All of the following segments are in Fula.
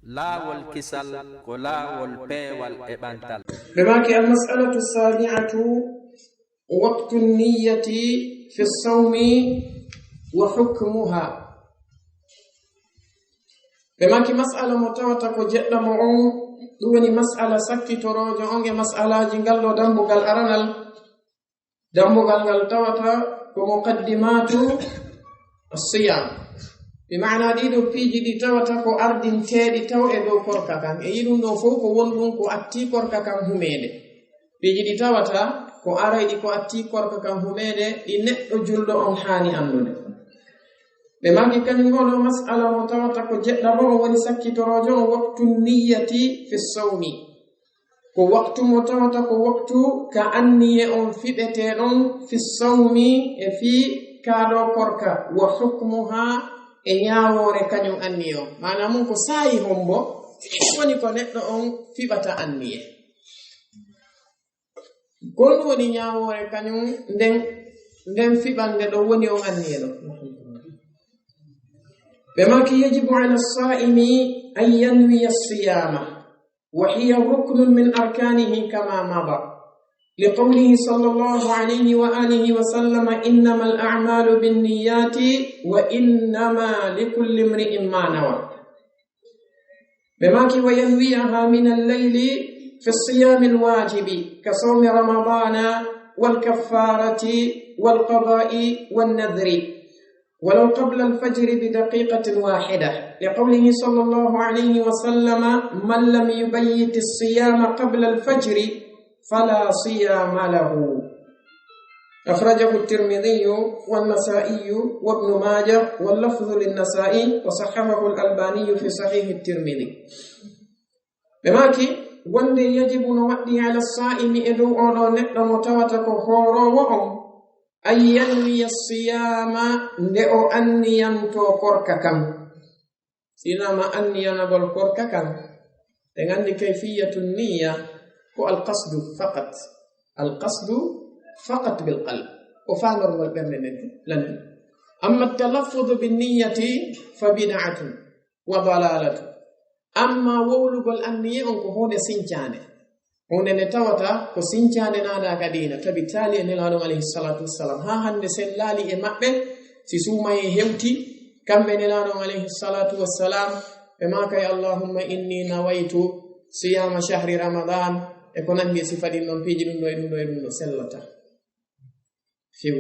laawol kisal ko laawol peewal e ɓantal. بماكي المسألة السابعة وقت النية في الصوم وحكمها. بماكي مسألة متوتك جدا معون دوني مسألة سكي تروج عنك مسألة جنجل دمبغل أرنال دمبغل غلطوتا ومقدمات الصيام. بمعنى ديدو فيجي دي توتا كو أردين تيدي تو إدو كوركا كان إيدو دو فوكو وندون كو أتي كوركا كان هميدي فيجي دي توتا كو أرأي دي كو أتي كوركا كان هميدي إنتو جلدو أنحاني أندوني. بمعنى كان يقولوا مسألة متوتا كو جدا بغو ونسكي تراجعون وقت النية في الصوم كو وقت متوتا كو وقت كأني أنفبتين في الصوم في كادو كوركا وحكمها e nyaawore kanyum anniyo manam ko sayi hombo woni ko neddo on fibata anniye gon woni nyaawore kanyum den fibande do woni on anniye do bima ki yajibu ala as-sa'imi an yanwi as-siyama wa hiya ruknun min arkanihi kama mada لقوله صلى الله عليه وآله وسلم إنما الأعمال بالنيات وإنما لكل امرئ ما نوى بماكي وينويها من الليل في الصيام الواجب كصوم رمضان والكفارة والقضاء والنذر ولو قبل الفجر بدقيقة واحدة لقوله صلى الله عليه وسلم من لم يبيت الصيام قبل الفجر فلا صيام له أخرجه الترمذي والنسائي وابن ماجه واللفظ للنسائي وصححه الألباني في صحيح الترمذي بماكي وندي يجب نودي على الصائم إدو أولو نقل متوتك خورو وهم أن ينوي الصيام لأو أني ينتو كورككم سينما أني ينبل كورككم تغني كيفية النية القصد فقط بالقلب وفامر والبرن لن أما التلفظ بالنية فبدعة وضلالة أما وولغ الأنية أنكو هون سنجانة هون نتوتا كو سنجانة نادا كدينة فبالتالي نلانو عليه الصلاة والسلام ها هند سلالي إمأبه سسوما يهوتي كم نلانو عليه الصلاة والسلام بما كي اللهم إني نويت صيام شهر رمضان e ko nanndi sifadi non piiji ɗum ɗo sellata few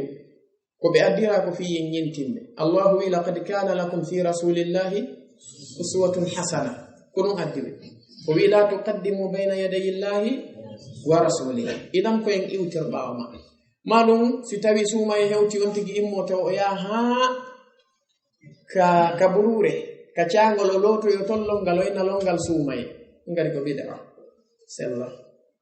ko ɓe addira ko fi yen ñentimɓe allahu wi laqad kana lakum fi rasulillahi uswatun hasana ko ɗum addiri o wi la tuqaddimu bayna yadayi llahi wa rasulihi iɗan koyen iwtir ɓaawa maɓɓe maɗum si tawi suuma e hewti on tigi immoto o yaha ka burure ka caangol o lootoyo tollongal o ina longal suumaye ngari ko bida sella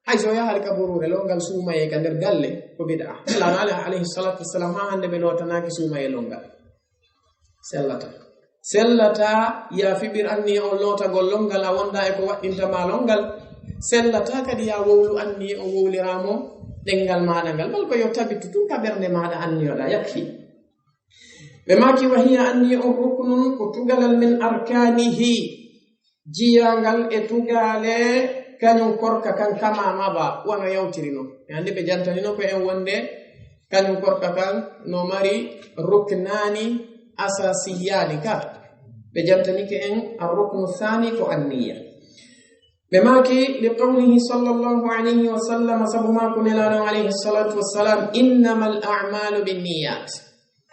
hay so yaha ka burure longal suumaye ka nder galle ko bid'a Allah alayhi salatu wassalam ha hande be lotanaki suumaye longal sellata ya fibir anni on lotagol longal a wonda e ko waddinta ma longal sellata kadi ya wowlu anni o wowliramo dengal maada ngal bal ko yo tabitu tun ka bernde maada anni oda yakfi be maki wa hiya anni ruknun ko tugalal min arkanihi jiyangal e tugale kanyum korka kan kama maba wana yawtirino ande be jantanino ko en wonde kanyum korka kan no mari ruknani asasiyani ka be jantani ke en ar-ruknu thani ko an-niyya be maki li qawlihi sallallahu alayhi wa sallam sabuma kunilana alayhi salatu wassalam innamal a'malu binniyat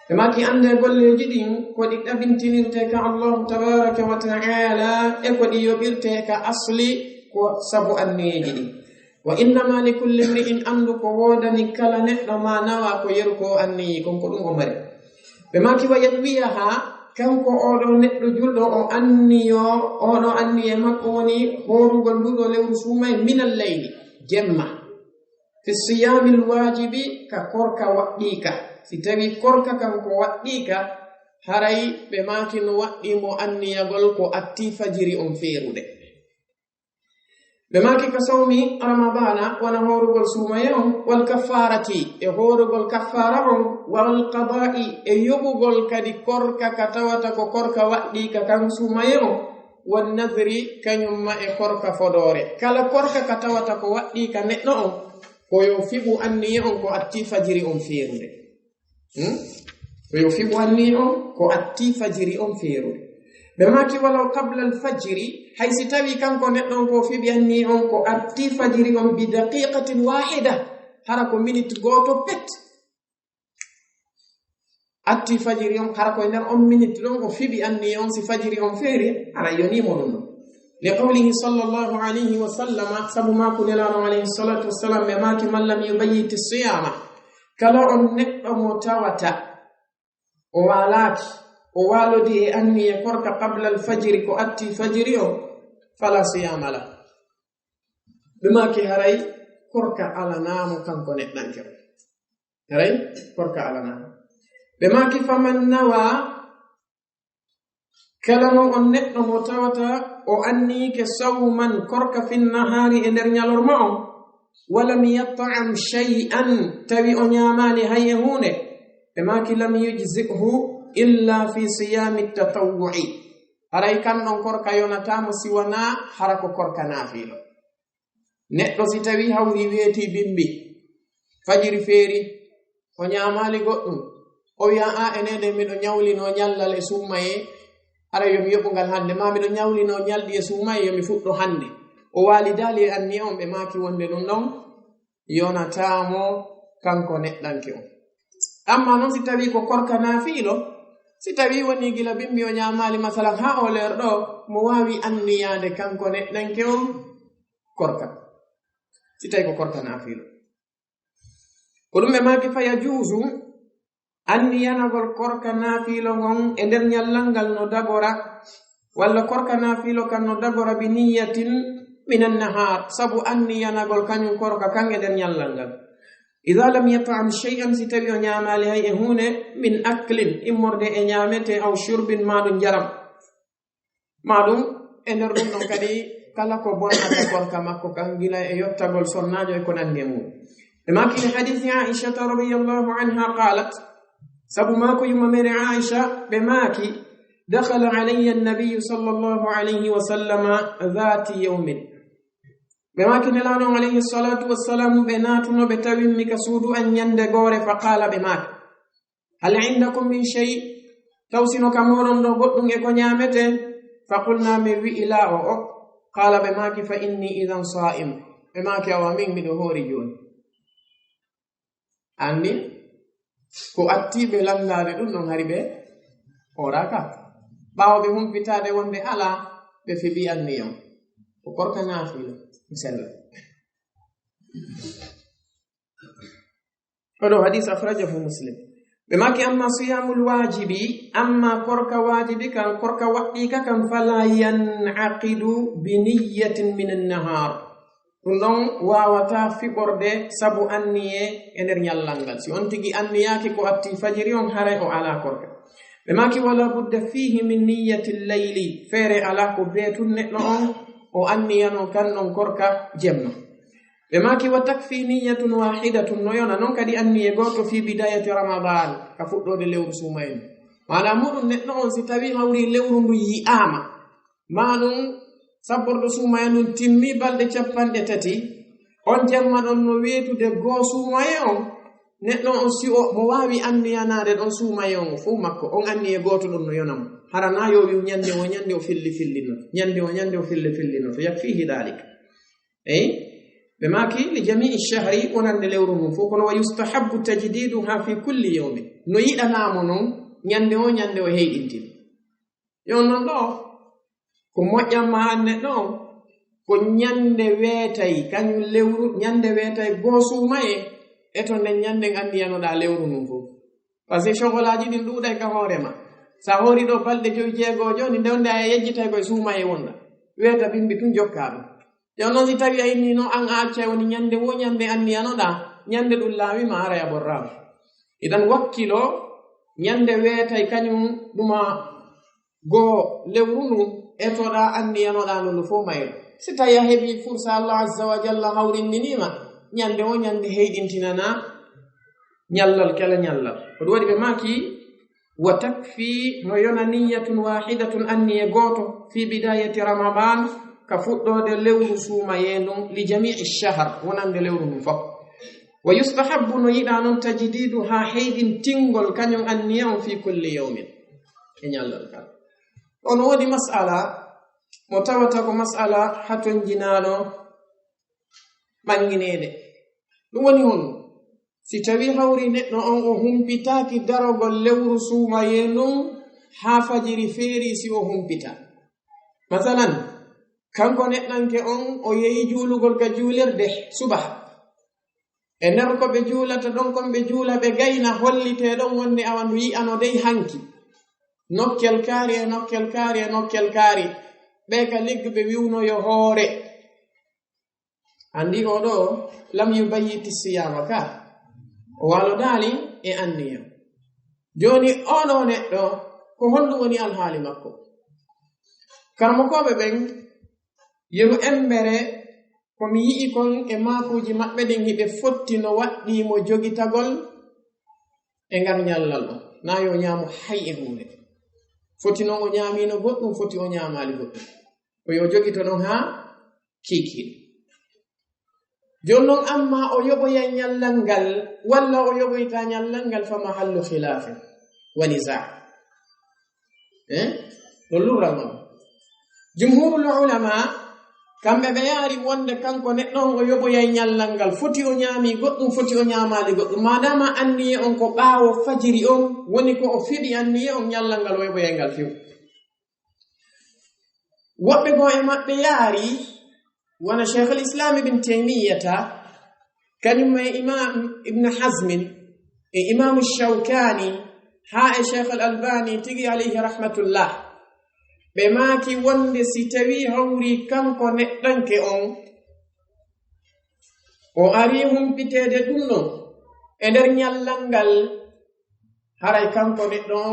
be maki ande golle jidin ko di dabintinirte ka Allah tabaaraka wa ta'ala e ko di yobirte ka asli ko sabu anniyeji ɗi wa innama li kulli imri'in andu ko wodani kala neɗɗo ma nawa ko yeru ko anniyi konko ɗum o mari ɓe maki wa yanwiyaha kanko oɗo neɗɗo julɗo o anniyo oɗo anniye makko woni horugol nduɗo lewru suumay minal leyli jemma fi siyami lwajibi ka korka waɗɗika si tawi korka kanko waɗɗika haray ɓe maki no waɗɗimo anniyagol ko atti fajiri on feerude بماكي كصومي رمضان ونهورغل سوميون والكفارة هورغل كفارة والقضاء يبغل كدي كوركا كتوتا كوركا وادي كان سوميون wannadri kañum ma e korka fodore kala korka ka tawata ko waɗɗi ka neɗɗo on ko yo fiɓu anniye on ko atti fajiri on feerude ko yo fiɓu anniye on ko atti fajiri on feerude ɓe maki walaw qabla alfajiri haysi tawi kanko neɗɗo on ko fiɓi anniye on ko atti fajiri on bi daqiqatin wahida hara ko minute goto pet atti fajiri on hara koye nder on minute ɗon o fiɓi anniye on si fajiri on feeri ara yonimo ɗum ɗon li qawlihi sallllahu alayhi wa sallama sabu mako nelano alayhi salatu wassalam ɓe maki man lam yubayyiti siyama kala on neɗɗo mo tawata o walaki o walodi e anniye korka qabla alfajiri ko atti fajiri on fala siyama la ɓe maki haray korka alanamo kanko neɗɗanke o haray korka alanamo ɓe maki faman nawa kala no on neɗɗo mo tawata o annike sawman korka finnahari e nder ñalorma on walam yat'am shay'an tawi o ñamani hay e hunde ɓe maki lam yujzihu illa fi siyami tatawwu'i haray kanɗon korka yonatamo siwana hara ko korka naafilo neɗɗo si tawi hawri weeti bimbi fajiri feeri o ñamali goɗɗum o wi'a a enede miɗo ñawlino ñallal e sumaye ara yomi yoɓugal hande ma miɗo ñawlino ñalɗi e sumaye yomi fuɗɗo hande o walidali e anni on ɓe maki wonde ɗum ɗon yonatamo kanko neɗɗanke on amma noon si tawi ko korka naafilo si tawi woni gila bimbi o ñamali masalan ha o ler ɗo mo wawi anniyade kanko neɗɗanke on korka si tawi ko korka naafilo ko ɗum ɓe maki fa yajuusu anniyanagol korka naafilo ngon e nder ñallal ngal no dagora walla korka naafilo kan no dagora bi niyatin min annahar sabu anniyanagol kañum korka kan e nder ñallal ngal ida lam yat'am shay'an si tawi o ñamali hay e hunde min aklin immorde e ñamete aw shurbin maɗum jaram maɗum e nder ɗum ɗon kadi kala ko bonnata korka makko kan gila e yottagol sonnajo e ko nandi e mum ɓe makini hadithi aishata radiyallahu anha qalat sabu mako yumamere aisha ɓe maki dakhala alayya annabiyu sallllahu alayhi wa sallama dhati yawmin ɓe maki nelano alayhi salatu wassalamu ɓe natuno ɓe tawimmi ka suudu an ñande goore fa qala ɓe maki hal indakum min shay tawsino ka moɗon ɗo goɗɗum e ko ñamete fa qulna min wi'i la o qala ɓe maki fa inni idan sa'im ɓe maki awa min miɗo hoori joni andi ko attiɓe lamdade ɗum ɗon hari ɓe oraka ɓawo ɓe humpitade wonde ala ɓe fiɓi anniyon ko korka naafilo sella oɗo hadis akhrajahu muslim ɓe maki amma siyamul wajibi amma korka wajibi kan korka waɗɗika kan fala yan'aqidu bi niyyatin min annahar ɗum ɗon wawata fiɓorde sabu anniye e nder ñallal ngal si on tigi anniyaki ko atti fajiri on haray o ala korka ɓe maki wala budda fihi min niyyati llayli feere ala ko beetun neɗɗo on o anniyano kan ɗon korka jemno ɓe maki wa takfi niyyatun wahidatun no yona noon kadi anniye goto fi bidayati ramadan ka fuɗɗode lewru sumayen mana muɗum neɗɗo on si tawi hawri lewru ndu yi'ama maɗum sabborɗo sumaye nun timmi balɗe 3 on jamma ɗon no weetude goo sumaye on neɗɗo on si o mo wawi anniyanade ɗon sumaye on fuu makko on anniye goto ɗon no yonamo harana yo wiw ñande o fillino ñande o fillino to yakfihi dalik eyi ɓe maki li jami'i shahri wonande lewru mum fof kono wa yustahabbu tajdiduha fi kulli yawmin no yiɗanamo noon ñande o heyɗintin yon noon ɗo ko moƴƴamma hanne ɗo ko ñande weetay kañum lewru ñande weetay goo sumaye e to nden ñande andiyanoɗa lewru mum fof par ce que chogolaji ɗin ɗuuɗay ka hoorema sa hoori ɗo balɗe 5 joni ndewde a yejjitay koye sumaye wonɗa weeta bimbi tun jokkaɗum jon noon si tawi a inni no an a acca woni ñande wo ñande andiyanoɗa ñande ɗum laawima ara ya borrama idan wakkilo ñande weetay kañum ɗuma goo lewru ndu etoɗa andiyanoɗa ndu fof mayro si tawi a heɓi fursa Allah azza wa jalla hawrinninima ñande o ñande heyɗintinana ñallal kala ñallal ko ɗum waɗi ɓe maki وتكفي نيون نية واحدة أني يقوتو في بداية رمضان كفؤدو دي لورو سوما يندون لجميع الشهر ونان دي لورو نفق ويستحب نيدان تجديدها حيد تنغل كان أنيون في كل يوم إن يالله الكلام ونودي مسألة متوتك مسألة حتى جنانو manginede dum woni hon si tawi hawri neddo on o humpitaaki darogol lewru suuma yenum ha fajiri feeri si o humpita masalan kanko neddanke on o yeyi juulugol ga juulirde subah e nder ko be juulata don kon be juula be gayna hollite don wonde awandu yi ano dey hanki nokkel kaari be ka ligbe wiwno yo hoore andi odo lam yubayyiti siyama ka walo dali e anniya joni ono neddo ko hondu woni alhaali makko karmokobe ben yelu embere ko mi yi kon e makuji mabbe den hibe fotti no waddi mo jogitagol e ngam nyallal na yo nyaamu hay e hunde fotti no o nyaami no goddum fotti o nyaamali goddum ko yo jogito non ha kiki jonnon amma o yoboya nyallangal walla o yoboyta nyallangal fa mahallu khilaf wa niza lulurama jumhurul ulama kambe be yari wonde kanko neddo o yoboya nyallangal foti o nyaami goddum foti o nyaamali goddum madama anni on ko baawo fajiri on woni ko o fidi anni on nyallangal o yoboya ngal fiu wobbe go e mabbe yari وانا شيخ الاسلام ابن تيميه كلمه امام ابن حزم امام الشوكاني ها شيخ الالباني تجي عليه رحمه الله بما كي وند سيتوي هوري كانكو ندانكي اون o ari humpitede dum non e nder nyallangal haray kanko neddo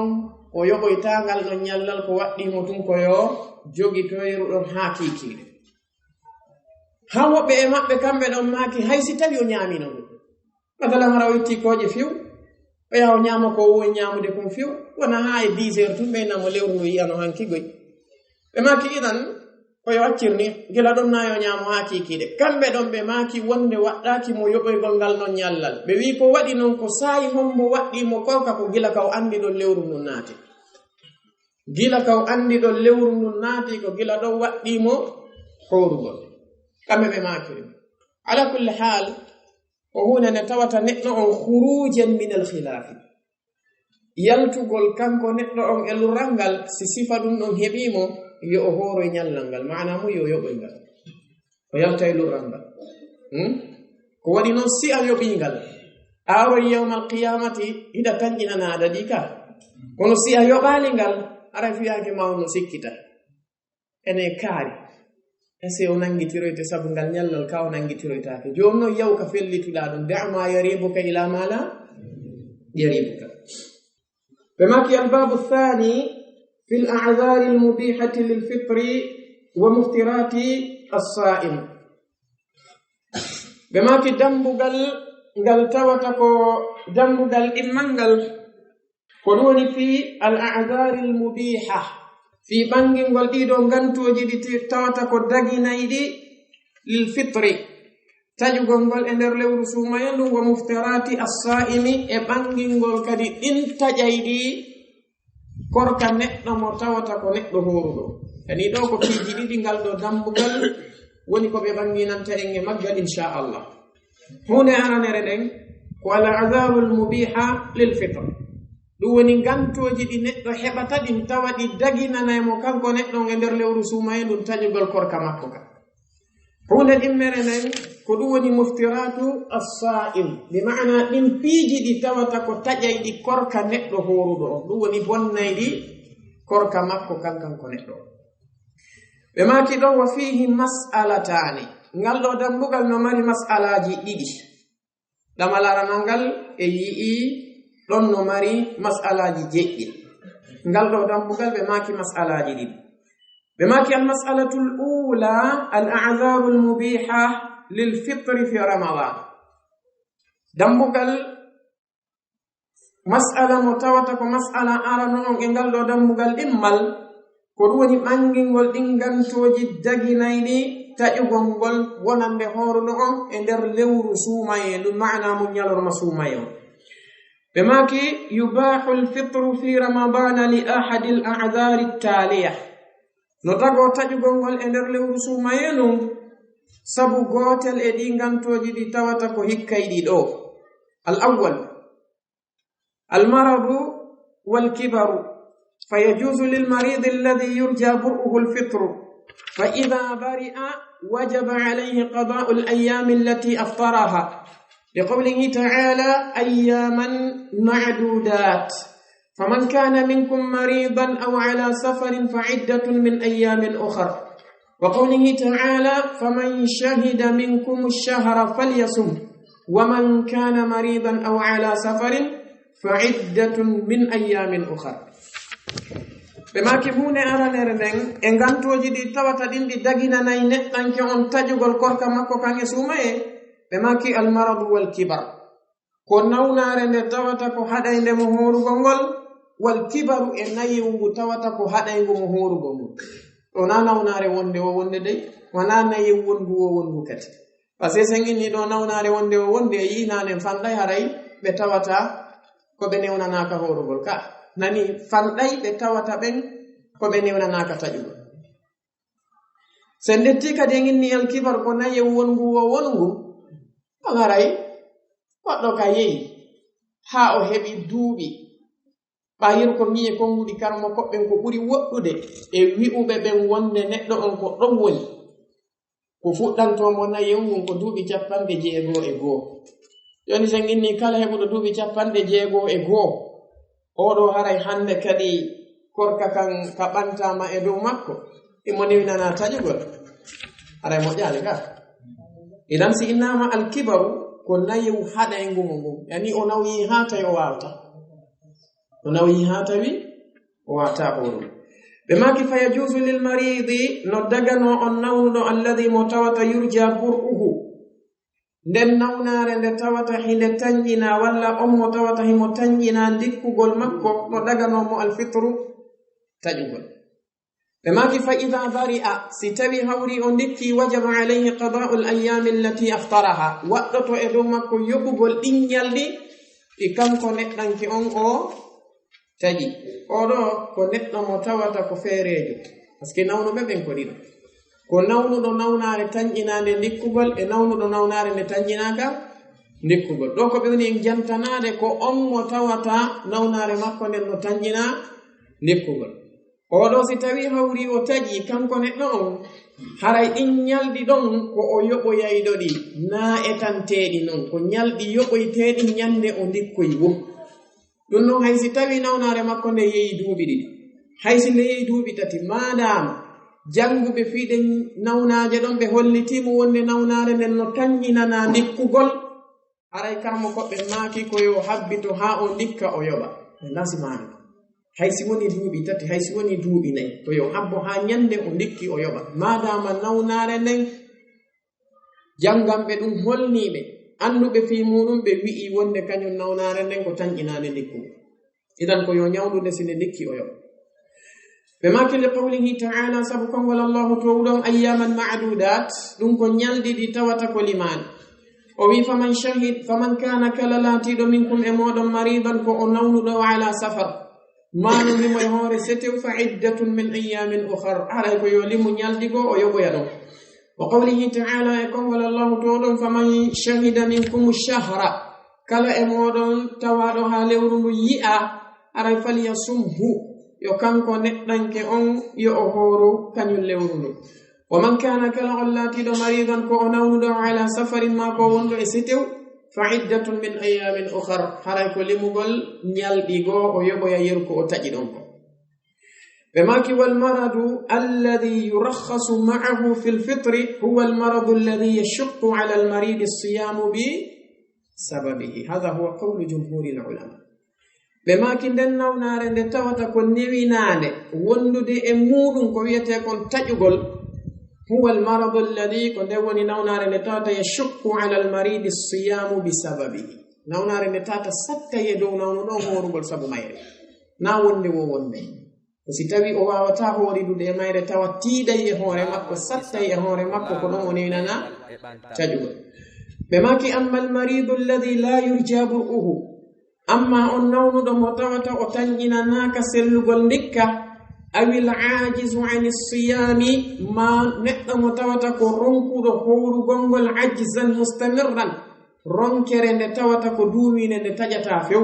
o yoboytangal do nyallal ko waddi mo tun ko yo jogi toyru don hakiki ha wobbe e mabbe kambe don maki haysi tawi o nyaamino matala mara witti koje fiu o yaw nyaama ko wo nyaamude kon fiu wana ha e 10h tun be na mo lewru yi ano hanki goy be maki idan ko yo accirni gila don nayo nyaamu hakiki de kambe don be maki wonde waddaki mo yoboygol ngal non nyallal be wi ko wadi non ko sayi hombo waddi mo korka ko gila ka o andi do lewru non naati gila ka o andi do lewru non naati ko gila do waddi mo horugol kambe be makiri ala kulli hal o huna netawata neddo on khurujan min al khilaf yaltugol kanko neddo on e lurangal si sifa dum don hebimo yo o horo nyallangal maana mo yo yobengal o yalta e lurangal ko wadi non si al yobingal awa yawm al qiyamati ida tanjina nada dika kono si al yobalingal ara fiyaake mawno sikkita ene kaari ese o nangitiroyte sabu ngal nyallal ka o nangitiroytaake jomno yaw ka fellituda dum da'ma yaribuka ila mala yaribuka bimaki albabu thani fi al'a'dhar al-mubihah lil-fitr wa muftirat as-sa'im bimaki dambugal ngal tawata ko dambugal immangal ko woni fi al'a'dhar al-mubihah fi bangingol dido gantoji di tawata ko daginaydi lil fitri tajugol gol e nder lewru sumayandu wa muftarati as-sa'imi e bangingol kadi din tajaydi korka neddo mo tawata ko neddo horudo tani do ko fiji didi ngal do dambugal woni ko be banginanta en e maggal insha Allah hune ananere den ko al-azarul mubiha lil fitr dum woni gantoji di neddo hebata din tawadi daginana mo kanko neddo e nder lewru sumayandu tajugol korka makko ka hune dimmere nen ko dum woni muftiratu as-sa'im bi ma'ana din piiji di tawata ko tajay di korka neddo horudo dum woni bonnaydi korka makko kankan ko neddo be maki do wa fihi mas'alatani ngaldo dambugal no mari mas'alaji didi damalara nangal e yi don no mari mas'alaji jeɗɗi ngaldo dambugal be maki mas'alaji didi be maki al mas'alatu al-ula al-a'dhar al-mubiha lil fitr fi ramadan dambugal mas'ala mo tawata ko mas'ala arano on e ngal ɗo dammugal ɗimmal ko ɗum woni ɓangingol ɗingantoji daginayɗi taƴugol ngol wonande horuɗo on e nder lewru suumaye ɗum ma'ana mo ñalorma suumaye on ɓe maki yubahu lfitru fi ramadana li ahadi l a'dari taliya no tago taƴugol ngol e nder lewru suumaye ɗum sabu gotel e ɗingantoji ɗi tawata ko hikkayɗi ɗo al awwal المرض والكبر فيجوز للمريض الذي يرجى برؤه الفطر فإذا برئ وجب عليه قضاء الأيام التي أفطرها لقوله تعالى أياما معدودات فمن كان منكم مريضا أو على سفر فعدة من أيام أخر وقوله تعالى فمن شهد منكم الشهر فليصم ومن كان مريضا أو على سفر فعدة من أيام أخرى بما كفون أرانير نين إنغانتوجي دي تواتا دين دي داغينا ناي نتان كي أون تاجوغل كوركا مكو كان يسومي بما كي المرض والكبر كون ناونار ندي تواتا كو حدا ندي مهورو غونغول والكبر إن نايو تواتا كو حدا ندي مهورو غونغول ونا ناونار وندي ووندي دي ونا نايو وندو ووندو كات باسي سنغي ني دو ناونار وندي ووندي يي نانن فانداي هاراي be tawata ko ɓe newnanaka horugol ka nani fanɗay ɓe tawata ɓen ko ɓe newnanaka taƴugol so ndetti kadi e ginni alkibar ko naye wongu o wongu on haray goɗɗo ka yehi ha o heɓi duuɓi ɓayir ko miye konguɗi karmo koɓɓen ko ɓuri woɗɗude e wi'uɓe ɓen wonde neɗɗo on ko ɗon woni ko fuɗɗantomo naye ngun ko duuɓi 61 joni sen inni kala heɓuɗo duuɓi 61 oɗo haray hande kadi korka kan ka ɓantama e dow makko imo newnana taƴugol haray moƴƴali ka idan si innama alkibaru ko nayew haɗaygu mo ngun yani o nawyi ha tawi o wawta o nawyi ha tawi o wawta hoɗum ɓe maki fa yajuzu lilmaridi no dagano on nawnuɗo alladi mo tawata yurja bur'uhu nden nawnare nde tawata hinde tanƴina walla on mo tawata himo tanƴina dikkugol makko no daganomo alfitru taƴugol ɓe maki fa ida bari'a si tawi hawri o dikki wajaba alayhi qada'u l ayami allati aftaraha waɗɗoto e dow makko yoɓugol ɗinñalɗi ɗi kanko neɗɗanki on o taƴi oɗo ko neɗɗo mo tawata ko feerejo par ce que nawnuɓe ɓen ko ɗiɗo ko nawnuɗo nawnare tanƴinande dikkugol e nawnuɗo nawnare nde tanƴinaka dikkugol ɗo ko ɓe woni en jantanade ko on mo tawata nawnare makko nden no tanƴina dikkugol oɗo si tawi hawri o taƴi kanko neɗɗo on haray ɗin ñalɗi ɗon ko o yoɓoyayɗoɗi na etanteɗi noon ko ñalɗi yoɓoyteɗi ñande o dikkoy wo ɗum noon hay si tawi nawnare makko nde yeeyi duuɓi ɗiɗi hay si nde yeeyi duuɓi tati madama janguɓe fiiɗe nawnaje ɗon ɓe hollitimo wonde nawnare nden no tanƴinana dikkugol haray karmo koɓɓe maaki ko yo habbito ha o dikka o yoɓa ɓe lasimani haysi woni duuɓi tati haysi woni duuɓi nayi ko yo habbo ha ñande o dikki o yoɓa madama nawnare nden jangamɓe ɗum holniɓe anduɓe fi muɗum ɓe wi'i wonde kañum nawnare nden ko tanƴinade dikkugo idan ko yo ñawdude sine dikki o yoɓa بما كل قوله تعالى سبكم ولا الله تولون أياما معدودات دونك نيالدي دي توتا كلمان وي فمن كان كلالاتي منكم امود مريضا كأنون على سفر ما نمي يهور ستو فعدة من أيام أخر عليك يولم نيالدي ويبو يدو وقوله تعالى يكون ولا الله تولون فمن شهد منكم الشهر كلا امود توادها لورن يئا علي فليصمه yo kanko neɗɗanke on yo o hooro kañum lewru ndu wa man kana kala on laatiɗo maridan ko o nawnuɗo ala safarin ma ko wonɗo e sitew fa iddatun min ayamin ukhar haray ko limugol ñalɗigo o yoɓoya yeru ko o taƴi ɗon ko ɓe maki walmaradu alladi yurakhasu maahu fi lfitri huwa almaradu alladi yashukku ala almaridi alsiyamu bi sababihi hada huwa qawlu jumhuri lulama ɓe maki nden nawnare nde tawata ko newinande wondude e muɗum ko wiyete kon taƴugol huwa almaradu alladi ko nde woni nawnare nde tawata yashukku ala almaridi alsiyamu bi sababihi nawnare nde tata satta e dow nawno ɗon horugol sabu mayre na wonde wo wonde ko si tawi o wawata horidude e mayre tawa tiiɗay e hoore makko sattay e hoore makko ko ɗon woni nana caƴugol ɓe maki amma almaridu alladi la yurja bur'uhu amma on nawnuɗo mo tawata o tañƴinanaka sellugol ndikka awil ajizu ani siyami ma neɗɗo mo tawata ko ronkuɗo horugol ngol ajzan mustamirran ronkere nde tawata ko duumine nde taƴata few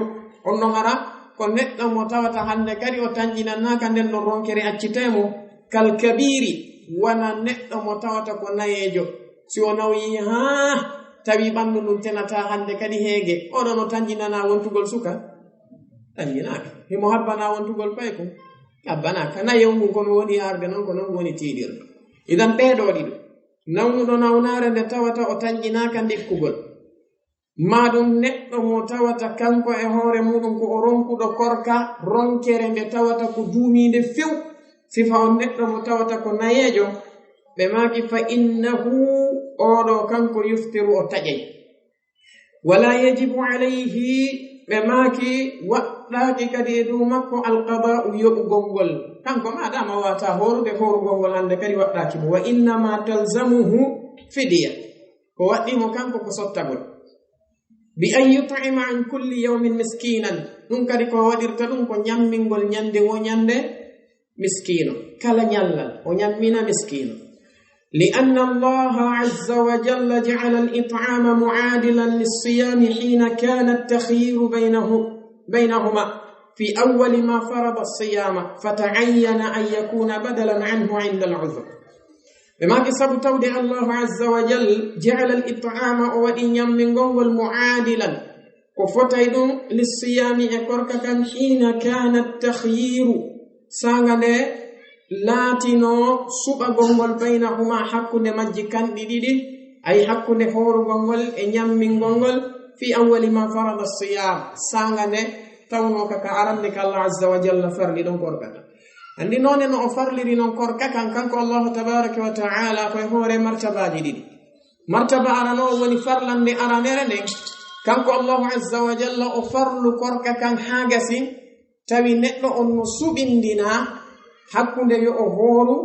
on ɗon ara ko neɗɗo mo tawata hande kadi o tañƴinanaka nden ɗon ronkere accitemo kal kabiri wana neɗɗo mo tawata ko nayejo si o nawyi ha tawi ɓanndu ɗum tenata hande kadi heege oɗon o tañƴinana wontugol suka tañƴinaka himo habbana wontugol payko abbanaka nayew ngu kono woni arde noon ko noon woni tiiɗirɗo idan ɓeeɗo ɗiɗo nawnuɗo nawnare nde tawata o tañƴinaka ndikkugol maɗum neɗɗo mo tawata kanko e hoore muɗum ko o ronkuɗo korka ronkere nde tawata ko duumide few sifa on neɗɗo mo tawata ko nayejo ɓe maki fa innahu oɗo kanko yuftiru o taƴay wala yajibu alayhi ɓe maki waɗɗaki kadi e dow makko alqada'u yoɓugol ngol kanko maɗama wata horude horugol ngol hande kadi waɗɗaki mo wa innama talzamuhu fidiya ko waɗɗimo kanko ko sottagol bi an yut'ima an kulli yawmin miskinan ɗum kadi ko waɗirta ɗum ko ñammingol ñande wo ñande miskino kala ñallal o ñammina miskino لأن الله عز وجل جعل الإطعام معادلا للصيام حين كان التخيير بينهما في أول ما فرض الصيام فتعين أن يكون بدلا عنه عند العذر بما كسب تودع الله عز وجل جعل الإطعام أودين من قول معادلا وفتيد للصيام أكرك كان حين كان التخيير سانغني laatino suɓagol baynahuma hakkunde majji kanɗi ɗiɗi ay hakkunde horugol ngol e ñammingol ngol fi awwali ma farada siyam sanga nde tawno kaka arande ka Allah azza wa jalla farli ɗon korkata andi noone no o farliri non korka kan kanko allahu tabaraka wa taala koye hoore martabaji ɗiɗi martaba arano woni farlande aranere nden kanko allahu azza wa jalla o farlu korka kan haa gasi tawi neɗɗo on no suɓindina hakkunde yo o hooru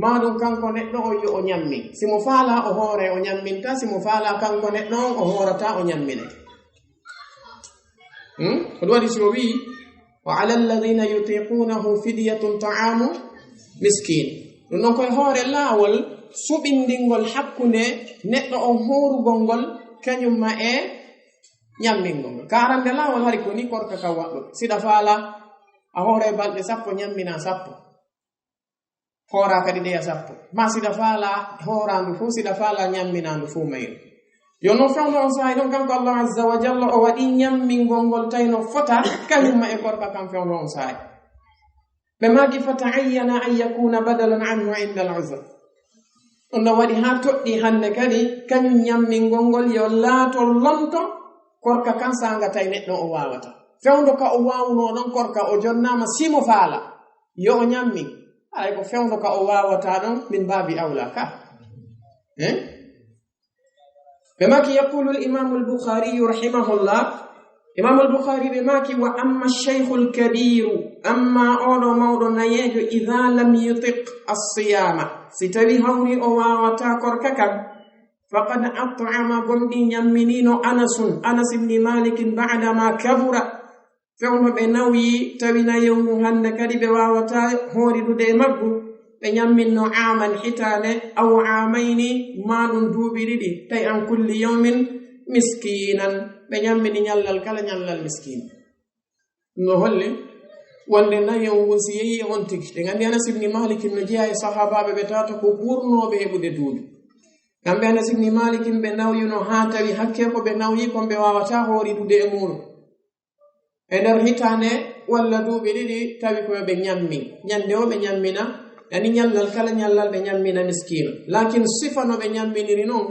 maɗum kanko neɗɗo on yo o ñammi simo faala o hoore o ñamminta simo faala kanko neɗɗo on o hoorata o ñamminete ko ɗum waɗi so wii wa ala alladina yutiqunahu fidyatun ta'amu miskin ɗum ɗon koye hoore laawol suɓindingol hakkunde neɗɗo on hoorugol ngol kañumma e ñammingol ngol karande laawol hari ko ni korka kam waɗɗo siɗa faala a hoore balɗe 10 ñammina 10 hoora kadi ɗeya 10 ma siɗa faala hoorandu fuu siɗa faala ñamminandu fuu mayru yo non fewno on sahay ɗon kanko allah azza wa jalla o waɗi ñammingol ngol tawno fota kañumma e korka kam fewno on sahay ɓe magi fa ta'ayyana an yakuna badalan anhu inda al-uzr on no waɗi ha toɗɗi hande kadi kañum ñammingol ngol yo laato lonto korka kan sanga tay neɗɗo o wawata fewndo ka o wawno ɗon korka o jonnama simo faala yo o ñammi ay ko fewndo ka o wawata ɗon min babi awla ka bemaki yaqulu al-imam al-bukhari rahimahullah imam al-bukhari bemaki wa amma ash-shaykh al-kabir amma oɗo mawɗo nayejo idha lam yutiq as-siyama sitawi hawri o wawata korka kam faqad at'ama gomɗi ñamminino anas ibn malik ba'dama kabura fewno ɓe nawyi tawina yewmu hande kadi ɓe wawata horidude e maggu ɓe ñamminno aman hitane aw amayni maɗum duuɓi ɗiɗi tawi an kulli yawmin miskinan ɓe ñammini ñallal kala ñallal miskin no holle wonde nayon wosi yeyi e on tigi ɗe gandi anas ibn malik no jeeya e sahabaɓe ɓe tawata ko ɓurnoɓe heɓude duuɓi kamɓe anas ibn malik ɓe nawyino ha tawi hakke ko ɓe nawyi kon ɓe wawata horidude e muɗum e nder hitane walla duuɓi ɗiɗi tawi koyo ɓe ñammi ñande o ɓe ñammina yani ñallal kala ñallal ɓe ñammina miskino lakin sifa no ɓe ñamminiri noon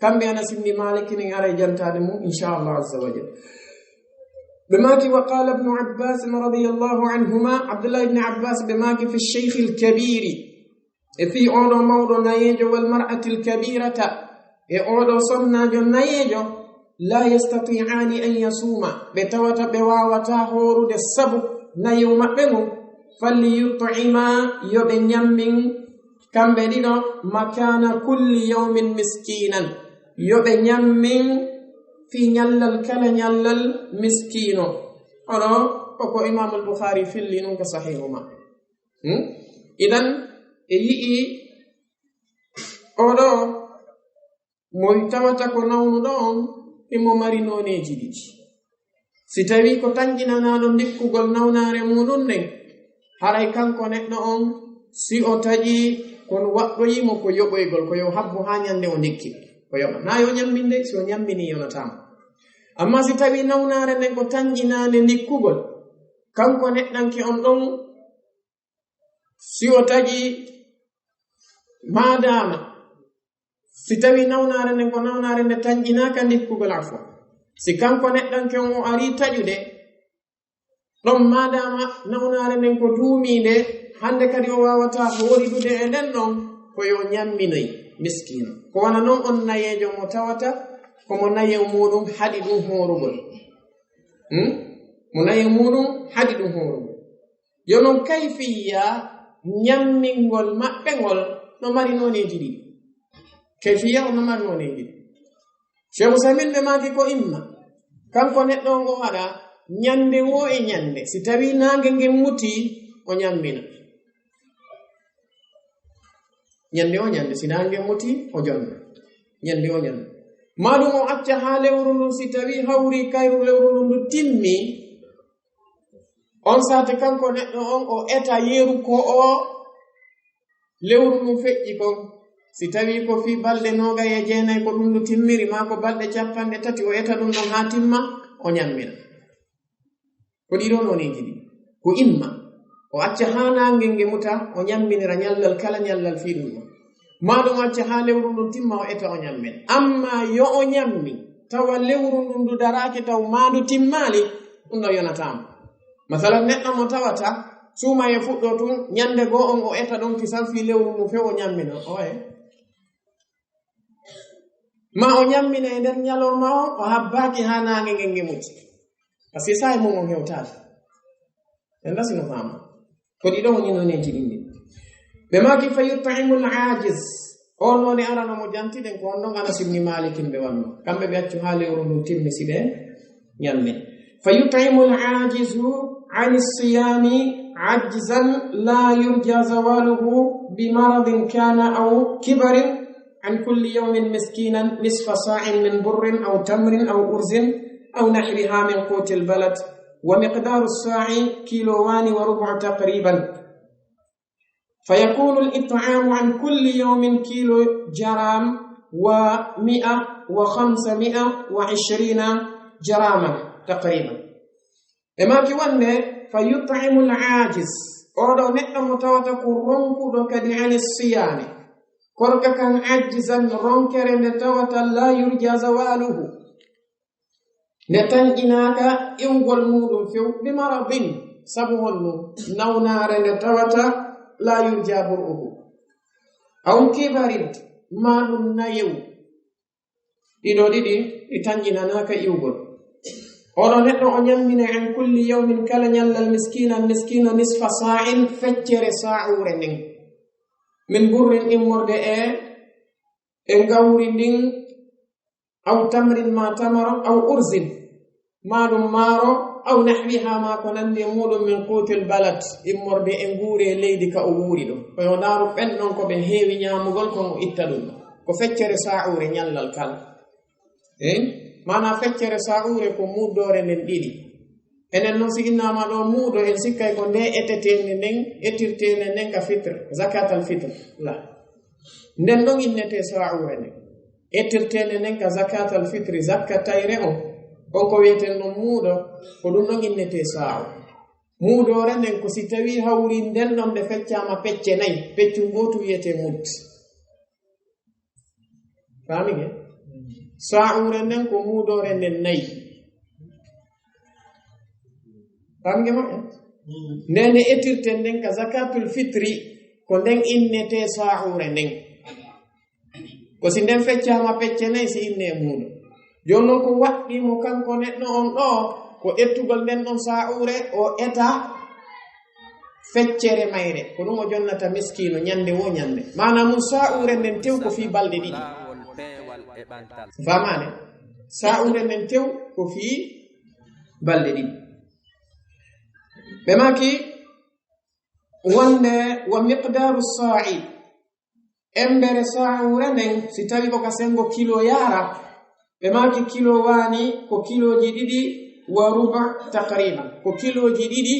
kamɓe anas ibn malik nin ara e jantade mum inchallah azza wa jalla ɓe maki wa qala ibnu abbas radiyallahu anhuma abdullah ibne abbas ɓe maki fi cheikh alkabiri e fi oɗo mawɗo nayejo wal mar'ati alkabirata e oɗo sonnajo nayejo la yastati'ani an yasuma ɓe tawata ɓe wawata horude sabu nayo maɓɓe ngon falyut'ima yoɓe ñammin kamɓe ɗiɗo makana kulli yawmin miskinan yoɓe ñammin fi ñallal kala ñallal miskino ono koko imam al-bukhari filli nun ko sahihuma idan e yi'i oɗo mo tawata ko nawnuɗo on imo mari noneji ɗiɗi si tawi ko tanƴinanaɗo ndikkugol nawnare muɗum nden haray kanko neɗɗo on si o taƴi kono waɗɗoyimo ko yoɓoygol ko yo habbo ha ñande o ndikki ko yoɓa na yo ñamminde si o ñammini yonatama amma si tawi nawnare nden ko tanƴinande ndikkugol kanko neɗɗanke on ɗon si o taƴi madama si tawi nawnare nden ko nawnare nde tanƴinaka ndikkugol afo si kanko neɗɗanke on o ari taƴude ɗon madama nawnare nden ko duuminde hande kadi o wawata horidude e nden ɗon ko yo ñamminoy miskino ko wana noon on nayejo mo tawata komo naye muɗum haɗi ɗum horugol mo naye muɗum haɗi ɗum horugol yo noon kayfiya ñammingol maɓɓe ngol no mari noneji ɗiɗi kayfiya o no mari noneji ɗiɗi Cheikh Usamin ɓe maki ko imma kanko neɗɗo on o haɗa ñande wo e ñande si tawi nange ngen muti o ñammina ñande o ñande si nange muti o jonna ñande o ñande maɗum o acca ha lewru ndun si tawi hawri kayru lewru ndun ndu timmi on sate kanko neɗɗo on o eta yeru ko o lewru ndun feƴƴi kon si tawi ko fi balɗe 29 ko ɗum ndu timmiri ma ko balɗe 30 o eta ɗum ɗon ha timma o ñammina ko ɗiɗo noneji ɗi ko imma o acca ha nange nge muta o ñamminira ñallal kala ñallal fi ɗum ɗon maɗum acca ha lewru ndun timma o eta o ñammina amma yo o ñammi tawa lewru ndun ndu darake taw mandu timmali ɗum ɗo yonatama masalan neɗɗo mo tawata suuma e fuɗɗo tun ñande goo on o eta ɗon kisal fi lewru ndun few o ñammina oye ma o ñammina e nder ñalorma o habbaki ha nange ngen nge muti par ce que sa e mum on hewtade en lasino fama ko ɗiɗo woni noneji ɗinɗi ɓe maki fa yut'imul ajiz on none arano mo jantiɗen ko on ɗon Anas ibn Malik ɓe wanno kamɓe ɓe accu ha lewru ndu timmi si ɓe ñammi fa yut'imul ajizu ani siyami ajzan la yurja zawaluhu bi maradin kana aw kibarin عن كل يوم مسكينا نصف صاع من بر أو تمر أو أرز أو نحوها من قوت البلد ومقدار الصاع كيلوان وربع تقريبا فيكون الإطعام عن كل يوم كيلو جرام و125 جراما تقريبا إما كيوان فيطعم العاجز أو نحن متوتك رنكو كدي عن الصيام korka kan ajjizan ronkere nde tawata la yurja zawaluhu nde tanƴinaka iwgol muɗum few bi maradin sabu honno nawnare nde tawata la yurja bur'uhu aw kibarin maɗum nayew ɗiɗo ɗiɗi ɗi tanƴinanaka iwgol oɗo neɗɗo o ñammina en kulli yawmin kala ñallal miskino nisfa sa'in feccere sa'ure nden min burrin immorde e gawri ndin aw tamrin ma tamaro aw urzin maɗum maaro aw nahwiha ma ko nandi e muɗum min qutil balad immorde e nguuri e leydi ka o wuuri ɗo koyo ndaaru ɓen ɗon ko ɓe heewi ñaamugol kon o itta ɗum ko feccere sa'ure ñallal kala mana feccere sa'ure ko muddore nden ɗiɗi enen noon si innama ɗo muuɗo en sikkay ko nde etetende nden ettirtende nden ka fitre zakat al fitre la nden ɗon innete sa'ure nden ettirtende nden ka zakat al fitre zakka tayre on ko wiyeten ɗon muuɗo ko ɗum ɗon innete sa'u muudore nden ko si tawi hawri nden ɗon ɓe feccama pecce 4 peccum gotu wiyete mud famige sa'ure nden ko muudore nden 4 famge maɓɓe ndene ettirten nden ka zakatul fitri ko nden innete sa'ure nden ko si nden feccama pecce 4 si inne muuɗo joni noon ko waɗɗimo kanko neɗɗo on ɗo ko ettugol nden ɗon sa'ure o eta feccere mayre ko ɗum o jonnata miskino ñande wo ñande mana mum sa'ure nden tew ko fi balɗe ɗiɗi famane sa'ure nden tew ko fi balɗe ɗiɗi ɓe maki wonde wa miqdaru sa'i embere sa'ure nden si tawi ko ka sengo kilo yara ɓe maki kilo wani ko kiloji ɗiɗi wa ruba taqriban ko kiloji ɗiɗi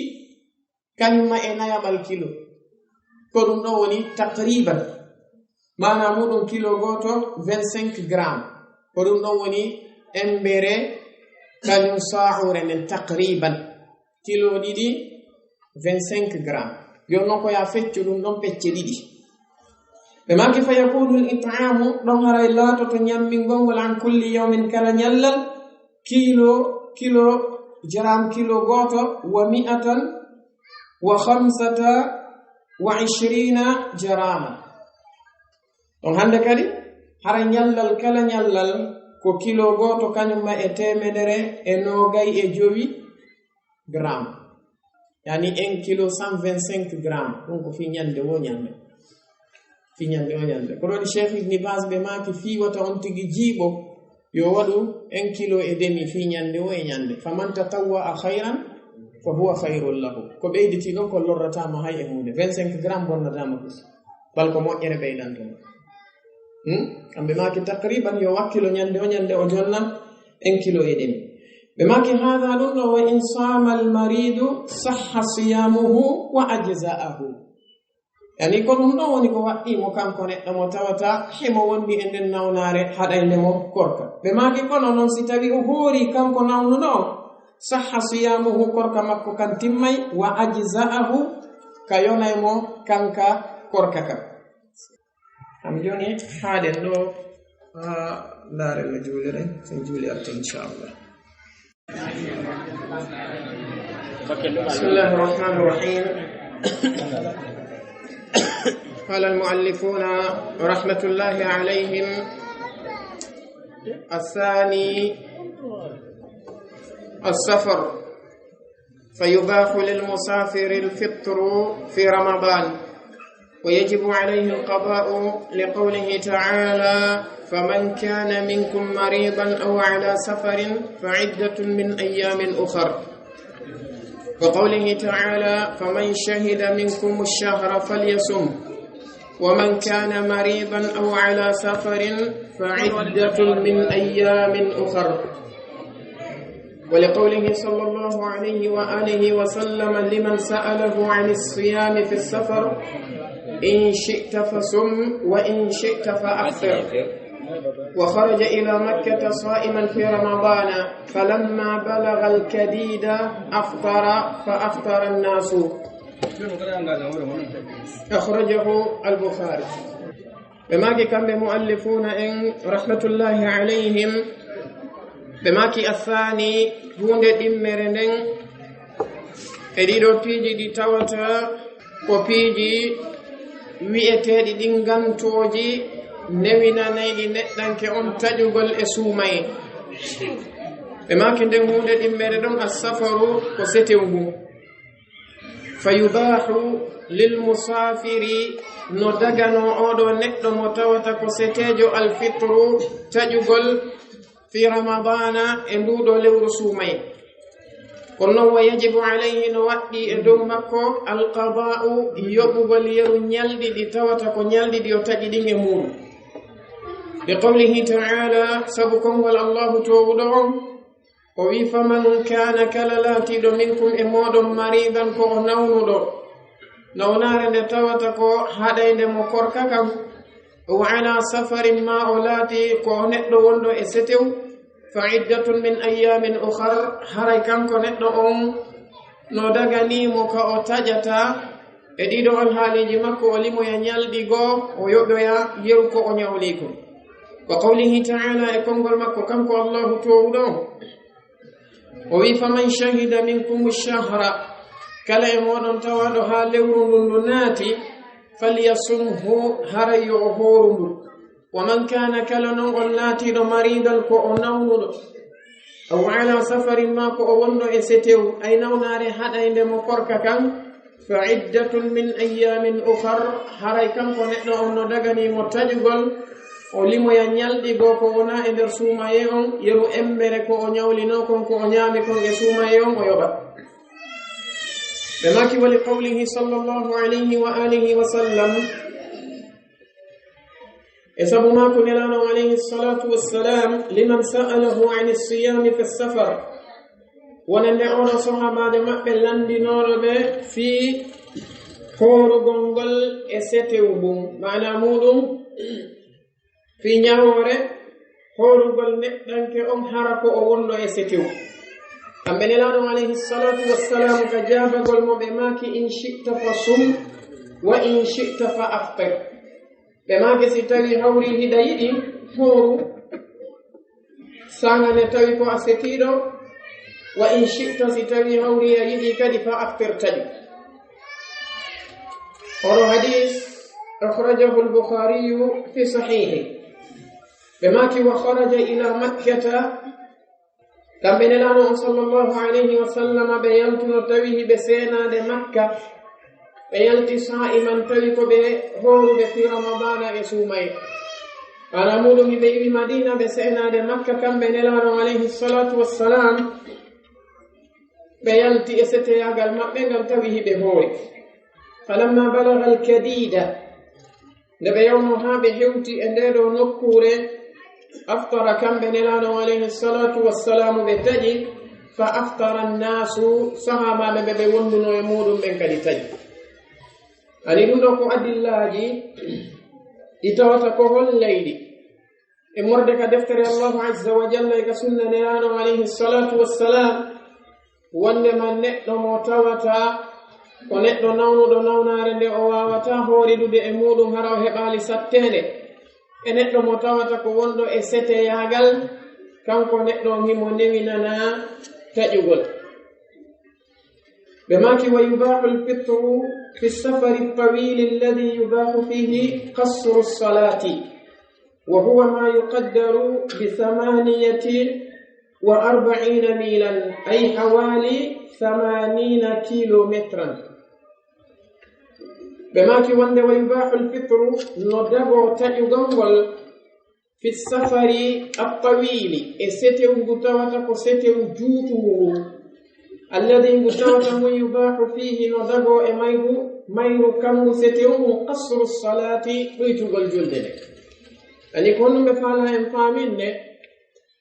kañumma e nayaɓal kilo ko ɗum ɗo woni taqriban mana muɗum kilo goto 25 gram ko ɗum ɗo woni embere kañum sa'ure nden taqriban kilo ɗiɗi 25 gram yon noon ko ya feccu ɗum ɗon pecce ɗiɗi ɓe maki fa yakunu l'it'amu ɗon haray laatoto ñammingongol an kulli yawmin kala ñallal kilo jaram kilo goto wa 125 jarama ɗon hande kadi hara ñallal kala ñallal ko kilo goto kañumma e 125 gram yani 1 kilo 125 gram ɗum ko fi ñande wo ñande ko ɗoɗi cheikh ibni bas ɓe maki fiwata on tigi jiiɓo yo waɗu 1 kilo et demi fi ñande wo e ñande faman tatawwa a khayran fa huwa khayrun lahu ko ɓeyditi ɗon ko lorratama hay e hunde 25 gram bonnatama plus bal ko moƴƴere ɓeydantoma kamɓe maki taqriban yo wakkilo ñande o jonnan 1 kilo et demi ɓe maki hada ɗum ɗo wa in sama almaridu sahha siyamuhu wa ajza'ahu yani ko ɗum ɗon woni ko waɗɗimo kanko neɗɗo mo tawata hemo wondi e nden nawnare haɗaynemo korka ɓe maki kono noon si tawi o hoori kanko nawnuɗo sahha siyamuhu korka makko kan timmay wa ajza'ahu ka yonaymo kanka korka kam am joni haaɗen ɗo laaren no juuliren sen juuli arta inchallah bismillahi irrahmani irrahim قال المؤلفون رحمة الله عليهم الثاني السفر فيباح للمسافر الفطر في رمضان ويجب عليه القضاء لقوله تعالى فمن كان منكم مريضا أو على سفر فعدة من أيام أخر وقوله تعالى فمن شهد منكم الشهر فليصم ومن كان مريضا أو على سفر فعدة من أيام أخر ولقوله صلى الله عليه وآله وسلم لمن سأله عن الصيام في السفر إن شئت فصم وإن شئت فأفطر وخرج إلى مكة صائما في رمضان فلما بلغ الكديد أفطر فأفطر الناس أخرجه البخاري بماكي كان بمؤلفون إن رحمة الله عليهم بماكي الثاني هون دمرنن إديدو بيجي دي تاوتا وبيجي ويأتي دي نغانتوجي newina nayɗi neɗɗanke on taƴugol e suumaye ɓe maki nden hunde ɗimmere ɗon assafaru ko setewgu fa yubahu lilmusafiri no dagano oɗo neɗɗo mo tawata ko setejo alfitru taƴugol fi ramadana e nduɗo lewru suumaye kono noon wa yajibu alayhi no waɗɗi e dow makko alqada'u yoɓugol yeru ñalɗi ɗi tawata ko ñalɗi ɗi o taƴi ɗin e muɗum لقوله تعالى سبكم والله توضعهم وي فمن كان كللاتي منكم إمودم مريضا كو نونو نونار نتواتكو هذا مكورككم وعلى سفر ما أولاتي كو نتدو وندو إستيو فعدة من أيام أخر هريكم كو نتدو نودغني موكا أتجتا إديدو الحالي جمكو ولمو ينيال ديغو ويوبيا يركو أنيوليكم وقوله تعالى يكون مكو كمكو الله توودون وي فمن شهد منكم الشهر كلا يمودون توادو ها لورو ناتي فليصمه هري يغورو ومن كان كلنو اللاتي دو مريضا كو نونو أو على سفر ما كو وندو إستيو أي نوناري حدا عندما كوركا كان فعدة من أيام أخر هراي كم كو نتنو أنو دغني متجغل o limo ya nyaldi go ko wona e der suumaye on yero embere ko o nyawlino kon ko o nyaami kon e suumaye on o yoba be maki wali qawlihi sallallahu alayhi wa alihi wa sallam esabu ma ko nelano alayhi salatu wassalam liman sa'alahu an as-siyam fi as-safar wonande ono sahabaade mabbe landinoro be fi koru gongol e setewbum maana mudum fi ñawore horugol neɗɗanke on hara ko o wonno e setew kamɓe nelaɗo alayhi salatu wassalamu ka jabagol mo ɓe maki in shi'ta fa sum wa in shi'ta fa aftir ɓe maki si tawi hawri hida yiɗi horu sangane tawi ko a setiɗo wa in shi'ta si tawi hawri a yiɗi kadi fa aftir taƴi oɗo hadis akhrajahu al-Bukhari fi sahihi بماكي وخرج إلى مكة كم بنلانه صلى الله عليه وسلم بيلت نتويه بسينا لمكة بيلت صائما تلك بهور في رمضان يسومي أنا مولو بيبي مدينة بسينا لمكة كم بنلانه عليه الصلاة والسلام بيلت إستياغ المكة تويه بهور فلما بلغ الكديدة نبيونها بحوتي أنديرو نكوري أفطر كم بنلانه عليه الصلاة والسلام بتجي فأفطر الناس سهما ببيوندنو يمود من كالتجي أني دونك أدي الله إتواتكوه الليل إمردك دفتر الله عز وجل يكسن نلانه عليه الصلاة والسلام وانما نئن موتوتا ونئن نونو نونار دي أواوتا هوريدو دي إمود هراو هبالي ستيني e neɗɗo mo tawata ko wonɗo e seteyagal kanko neɗɗo himo newinana taƴugol ɓe maki wa yubahu lfitru fi safari ltawili alladi yubahu fihi qasru lsalati wa huwa ma yuqaddaru bi 48 milan ay hawali 80 kilometran بماكي وند ويباح الفطر ندبو تجوغول في السفر الطويل الستو غتاوتا كستو جوتو الذي غتاوتا يباح فيه ندبو مايرو كم ستو قصر الصلاة بيتوغل جلدنه ani kono be fala en faminne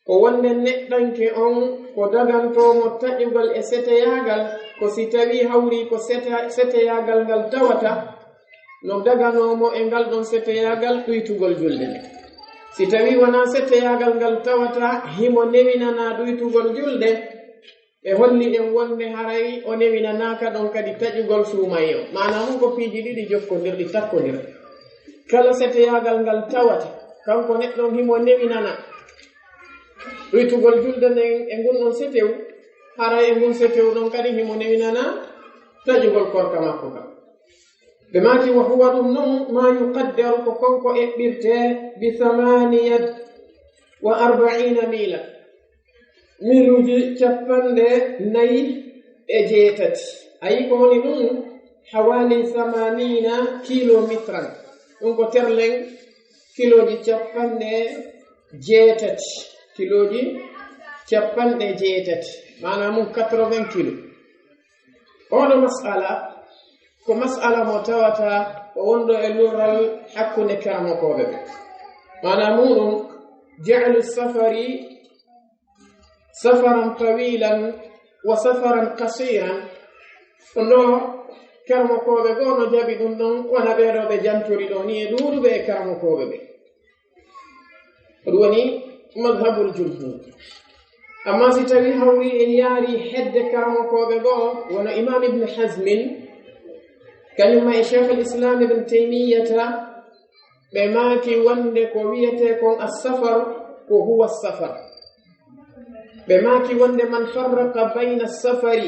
ko wonde neddanke on ko daganto mo taƴugol e seteyagal ko si tawi hawri ko seteyagal ngal tawata no daganomo e ngal ɗon seteyagal ɗuytugol julde nde si tawi wona seteyagal ngal tawata himo newinana ɗuytugol julde e holli en wonde haray o newinanaka ɗon kadi taƴugol suumay o manamo ko piiji ɗiɗi jokkodirɗi takkodir kala seteyagal ngal tawata kanko neɗɗon himo newinana ɗuytugol julde nden e ngun ɗon setew haray e ngun setew ɗon kadi himo newinana taƴugol korka makko kam بماكي وهو ضمن ما يقدر كونكو إبرته ب48 ميلا ميلوجي تشابند ناي اجيتت أي كوني نون حوالي 80 كيلومترا نونكو ترلين كيلوجي تشابند جيتت كيلوجي تشابند جيتت معناه من 80 كيلو هذا مسألة ko mas'ala mo tawata ko wondo e lurral hakkunde karamokoɓe ɓe mana muɗum ja'lu safari safaran tawilan wa safaran qasiran ɗo karamokoɓe goo no jaɓi ɗum ɗon wona ɓeɗo ɓe jantori ɗo ni e ɗuɗuɓe e karamokoɓe ɓe ɗum woni madhabul jumhur amma si tawi hawri en yaari hedde karamokoɓe goo wono imam ibne hazmin كلمة شيخ الإسلام ابن تيمية بماكي وندك ويتكون السفر وهو السفر بماكي وند من فرق بين السفر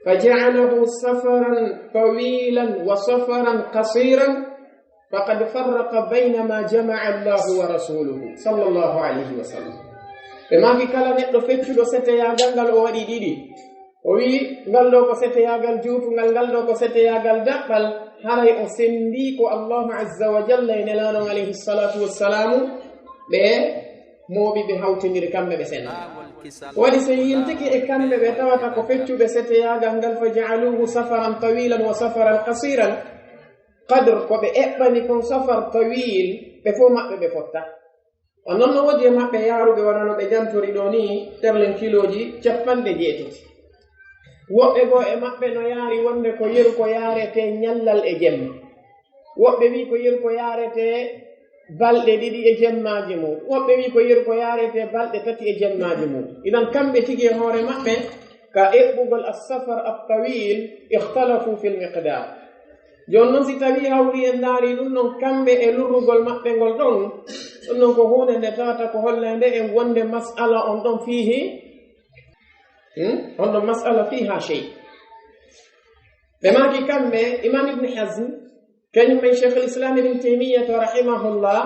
فجعله سفرا طويلا وسفرا قصيرا فقد فرق بين ما جمع الله ورسوله صلى الله عليه وسلم بما في كلا نيدو فeccudo seteyagal ngal o wadi didi o wi ngal do ko seteyagal juutungal ngal do ko seteyagal dabbal haray o sendi ko Allah azza wa jalla ene lano alayhi salatu wassalamu be mobi be hawtindiri kambe be sen wadi so yintiki e kambe be tawata ko feccude seteyagal ngal fa ja'aluhu safaran tawilan wa safaran qasiran qadr ko be ebbani kon safar tawil be fo mabbe be fotta on non no wodi mabbe yaarube wanano be jantori do ni terlen kiloji 70 wobbe go e mabbe no yaari wonde ko yeru ko yaarete nyallal e jemma wobbe wi ko yeru ko yaarete balde didi e jemmaaji mum wobbe wi ko yeru ko yaarete balde tati e jemmaaji mum idan kambe tigi hoore mabbe ka ebbugol as-safar at-tawil ikhtalafu fil miqdar jonnon si tawi hawri en daari ɗum non kamɓe e lurrugol maɓɓe ngol ɗon ɗum non ko hunde nde tawata ko hollande en wonde mas'ala on ɗon fihi on ɗon mas'ala fiha chey ɓe maki kamɓe imam ibne hasm kañum men cheikh l'islam ibne taymiyata rahimahullah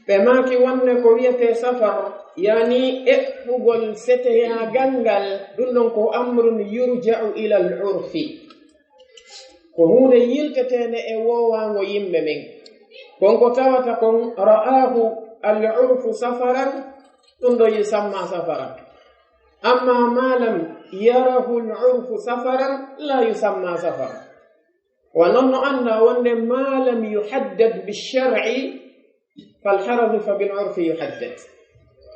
ɓe maki wonne ko wiyete safar yani eɓɓugol seteyagal ngal ɗum ɗon ko amrun yurja'u ila al urfi ko hunde yiltetende e wowango yimɓe men konko tawata kon ra'ahu al-urfu safaran ɗum ɗo yusamma safaran amma ma lam yarahu al-urfu safaran la yusamma safaran wa non no anda wonde ma lam yuhaddad bish-shar'i fal-haradu fa bil-urfi yuhaddad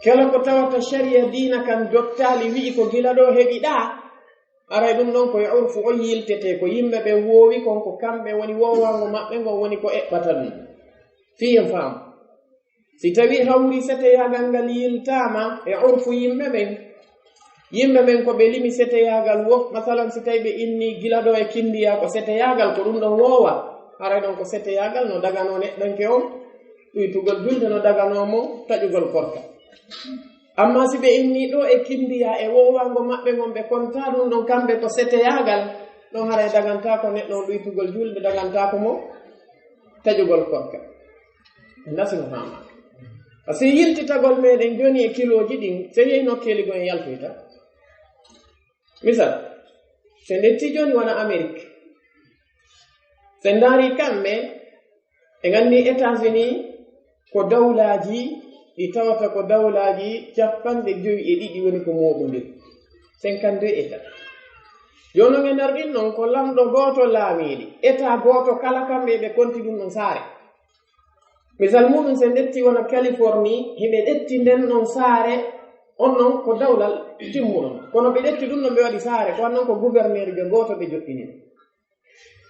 kala ko tawata sharia dina kan dottali wi'i ko gila ɗo heɓiɗa aray ɗum ɗon koye urfu o yiltete ko yimɓe ɓe woowi konko kamɓe woni wowango maɓɓe ngo woni ko eɓɓata ɗum fiyen faam si tawi hawri seteyagal ngal yiltama e urfu yimɓe ɓen ko ɓe limi seteyagal wof masalan si tawi ɓe inni gila ɗo e kindiya ko seteyagal ko ɗum ɗon woowa aray ɗon ko seteyagal no dagano neɗɗonke on ɗuytugol julde no daganomo taƴugol korka amma si ɓe inni ɗo e kindiya e wowango maɓɓe gon ɓe konta ɗum ɗon kamɓe ko seteyagal ɗon haray daganta ko neɗɗo on ɗuytugol julde daganta ko mo taƴugol korka ndasino fama par ce que yiltitagol meɗen joni e kiloji ɗin so yehi nokkeli gon e yaltoyta misal so ndetti joni wona Amérique so ndaari kamɓe ɓe gandi États-Unis ko dawlaji ɗi tawata ko dawlaji 52 woni ko moɗudir 52 état jono ɓe nder ɗin noon ko lamɗo goto laamiɗi état goto kala kamɓe ɓe konti ɗum ɗon saare misal muɗum so ndetti wona Californie hiɓe ɗetti nden ɗon saare on noon ko dawlal timmuɗon kono ɓe ɗetti ɗum ɗon ɓe waɗi saare ko annon ko gouverneur je goto ɓe joɗɗini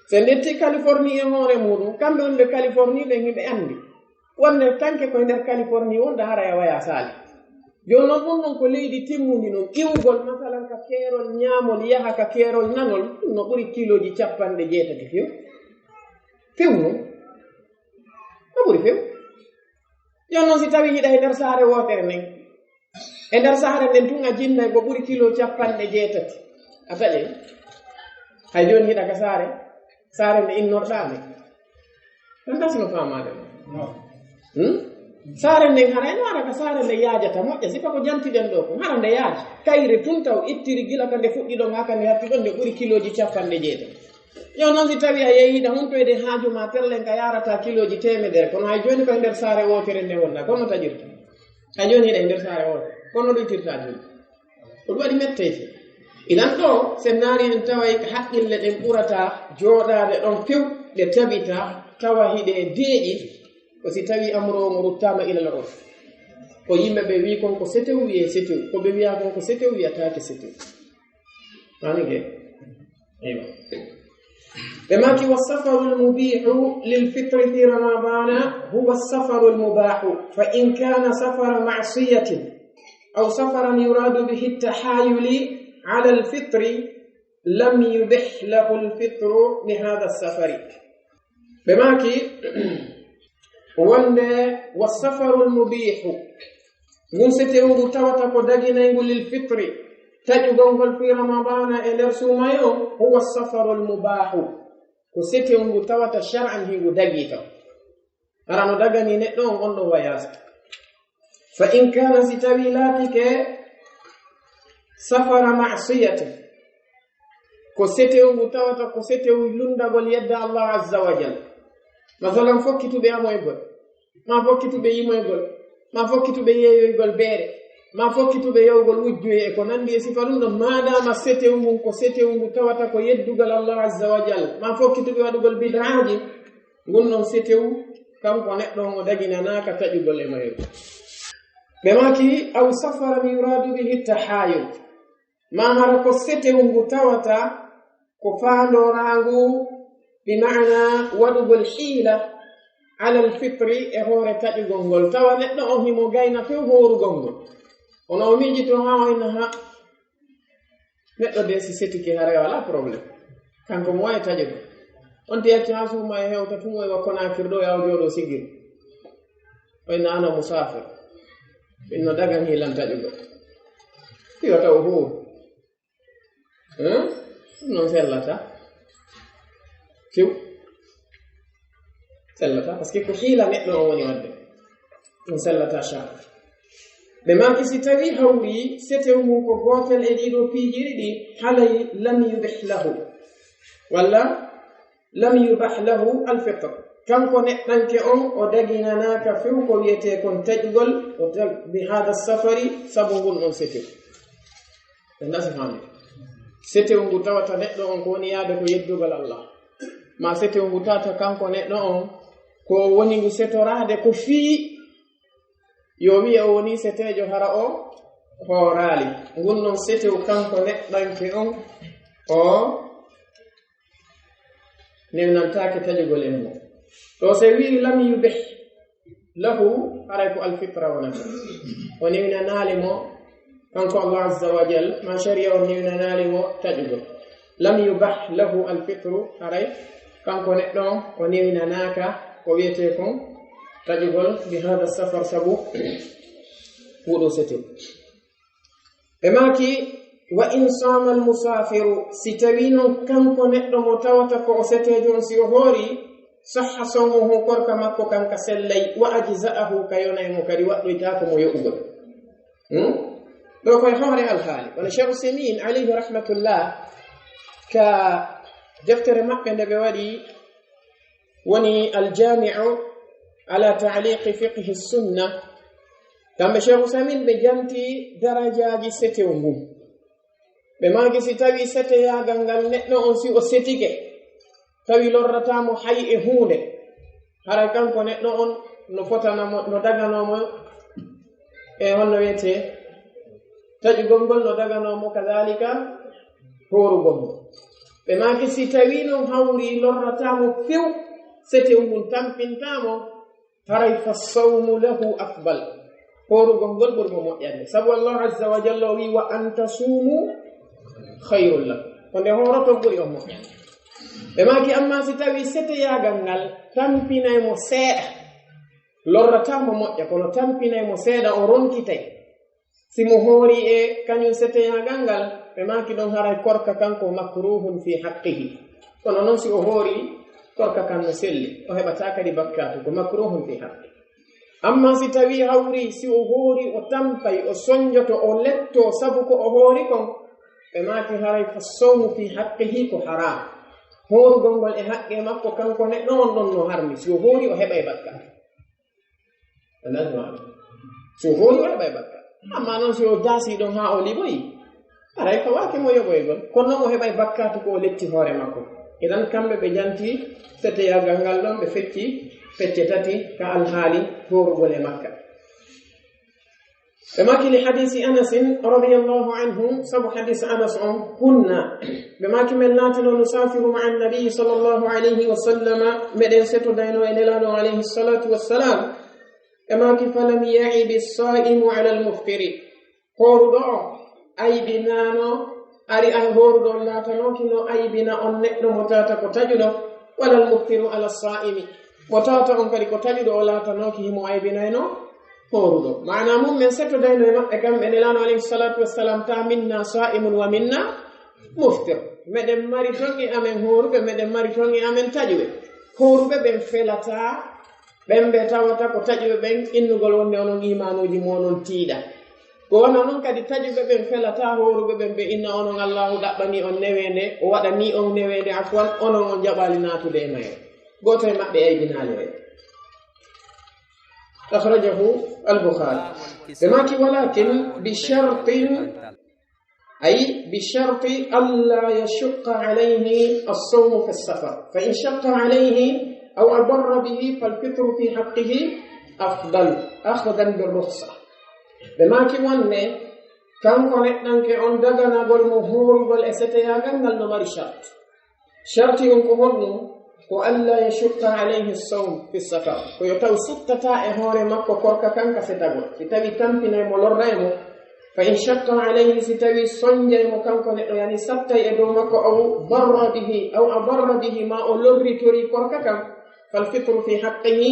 so ndetti Californie e hoore muɗum kamɓe wonɓe Californie ɓen hiɓe andi wonde tanke koye nder Californie wonde hara e waya saali joni noon ɗum ɗon ko leydi timmudi noon iwgol masalan ka keerol ñaamol yaha ka keerol nanol ɗum no ɓuri kiloji 60 few noon no ɓuri few joni noon si tawi hiɗa e nder saare wotere nden e nder saare nden tun a jinnay ko ɓuri kilo 60 a taƴe hay joni hiɗa ka saare nde innorɗaande tan dasino famade saare nden hara en wara ka saare nde yaajata moƴƴa sifa ko jantiɗen ɗo ko hara nde yaaji kayre tun taw ittiri gila ka nde fuɗɗi ɗon haka nde harti ɗon nde ɓuri kiloji 60 yo noon si tawi a yehiɗa huntoyde haaju ma terlen ka yarata kiloji 100 kono hay joni koye nder saare wotere nde wonna kono taƴirta hay joni hiɗa e nder saare wotere kono ɗuytirta joni ko ɗum waɗi metteyte inan ɗo sen naari en taway haqqille ɗen ɓurata jooɗaade ɗon few ɗe tabita tawa hiɗe deeƴi ko si tawi amro ngo ruttama ilal rof ko yimɓe ɓe wi kon ko setew wiye setew ko ɓe wiya kon ko setew wiyatake setew manige eywa ɓe maki wassafaru lmubihu lilfitri fi ramadana huwa assafaru lmubahu fa in kana safara masiyatin aw safaran yuradu bihi attahayuli ala alfitri lam yubih lahu alfitru bihada assafari ɓe maki wonde wassafaru lmubihu ngun setewru tawata ko daginaygu lilfitri taƴugol ngol fi ramadana e nder suumayo huwa assafaru lmubahu ko setewru tawata shar'an hingu dagi taw arano dagani neɗɗo on ɗon wayata fa in kana si tawi laatike safara ma'siyati ko setew ngu tawata ko setew lundagol yedda Allah azza wa jalla masalan fokkituɓe amoygol ma fokkituɓe yimoygol ma fokkituɓe yeeyoygol beere ma fokkituɓe yewgol wujjoye e ko nandi e sifa ɗum ɗon madama setew ngun ko setew ngu tawata ko yeddugal Allah azza wa jalla ma fokkituɓe waɗugol bid'aaji ngun ɗon setew kanko neɗɗo o daginanaka taƴugol e mayru ɓe maki aw safara mi yuradu bihi tahayul ma hara ko setew ngu tawata ko faandorangu bi maana waɗugol hiila ala alfitri e hoore taƴugol ngol tawa neɗɗo on himo gayna few hoorugol ngol ono o miijito ha oyna ha neɗɗo de si setike hara wala probléme kanko mo wawi taƴugo on tiyacci ha suuma e hewta tun oy wakkonakirɗo yaw jooɗo sigir oyna ana musafir inno dagan hilan taƴugo fiyota o huur non sellata fiw sellata par ce que ko hiila neɗɗo o woni wadde ɗum sellata char ɓe maki si tawi hawri setew mum ko gotel e ɗiɗo piijiri ɗi halay lam yubih lahu walla lam yubah lahu alfitr kanko neɗɗanke on o daginanaka few ko wiyete kon taƴugol bi hada safari sabu ngun on setew ɓe nasi hande setew ngu tawata neɗɗo on ko woni yaade ko yeddugal Allah ma setew ngu tawata kanko neɗɗo on ko woni ngu setorade ko fii yo wiya o woni setejo hara o hoorali ngun non setew kanko neɗɗanke on o newnantake taƴugol en mo to se wi lam yubih lahu haray ko alfitra wonata o newnanali mo kanko Allah azza wa jal ma sharia o newnanali mo taƴugol lam yubah lahu alfitru haray kanko neɗɗo o newnanaka ko wiyete kon taƴugol bi hada safar sabu wuɗo setew ɓe maki wa in sama almusafiru si tawi non kanko neɗɗo mo tawata ko o setejo on si o hoori sahha sawmuhu korka makko kanka sellay wa ajza'ahu ka yonaymo kadi waɗɗoytako mo yoɓugol ɗo koye hoore alhaali wona cheikh usemin alayhi rahmatullah ka deftere maɓɓe nde ɓe waɗi woni aljami'u ala ta'liqi fiqhi sunna kamɓe cheikh usamin ɓe janti darajaji setew ngum ɓe magi si tawi seteyagal ngal neɗɗo on si o setike tawi lorratamo hay e hunde hara kanko neɗɗo on no fotanamo no daganomo e honno wiyete taƴugol ngol no daganomo kadalika horugol ngol ɓe magi si tawi non hawri lorratamo few setew ngum tampintamo haray fa sawmu lahu afdal horugol ngol ɓurmo moƴƴande sabu Allah azza wa jalla wi wa an tasumu khayrun lakum ko nde horoto ɓuri on moƴƴande ɓe maki amma si tawi seteyagal ngal tampinaymo seeɗa lorratamo moƴƴa kono tampinaymo seeɗa o ronkitay simo hoori e kañum seteyagal ngal ɓe maki ɗon haray korka kanko makruhun fi haqqihi kono noon si o hoori korka kan no selli o heɓata kadi bakkatu ko makruhun fi haqqi amma si tawi hawri si o hoori o tampay o soñjoto o letto sabu ko o hoori kon ɓe maki haray fa sawmu fi haqqihi ko haram horugol ngol e haqqe makko kanko neɗɗo on ɗon no harmi si o hoori o heɓay bakkatu si o hoori o heɓay bakkatu amma noon si o daasi ɗon ha o liɓoyi aray ko wake mo yoɓoygol kono noon o heɓay bakkatu ko o letti hoore makko idan kamɓe ɓe janti seteyagal ngal ɗon ɓe fecci fecce tati ka alhaali horugol e makka ɓe maki li hadisi anasin radiallahu anhu sabu hadis anas on kunna ɓe maki men laatino nusafiru maa annabiyi sallllahu alayhi wa sallama meɗen setodayno e nelaɗo alayhi salatu wassalam ɓe maki falam yaibi saimu ala almuftiri horuɗo o aybinano ari ay horuɗo laatanokino aybina on neɗɗo mo tata ko taƴuɗo wala almuftiru ala saimi mo tawata on kadi ko taƴuɗo o laatanoki himo aybinayno horuɗo mana mum men settodayno e maɓɓe kamɓe nelano alayhi salatu wassalam ta minna saimun wa minna muftir meɗen mari ton e amen horuɓe meɗen mari ton e amen taƴuɓe horuɓe ɓen felata ɓen ɓe tawata ko taƴuɓe ɓen innugol wonde onon imanuji monon tiiɗa ko wona noon kadi taƴuɓe ɓen felata horuɓe ɓen ɓe inna onon allahu ɗaɓɓani on newende o waɗani on newende afwan onon on jaɓali natude e mayo goto e maɓɓe aybinali o أخرجه البخاري بماكي ولكن بشرط أي بشرط ألا يشق عليه الصوم في السفر فإن شق عليه أو أضر به فالفطر في حقه أفضل أخذا بالرخصة بماكي ونne kanko neɗɗanke on daganagol mo horugol e seteyagal ngal no mari sharti on ko honɗum ko alla yashukka alayhi sawm fi safar ko yo taw suttata e hoore makko korka kanka setagol si tawi tampinay mo lorraymo fa in shakka alayhi si tawi sonjay mo kanko neɗɗo yani sattay e dow makko aw abarra bihi ma o lorritori korka kam falfitru fi haqqihi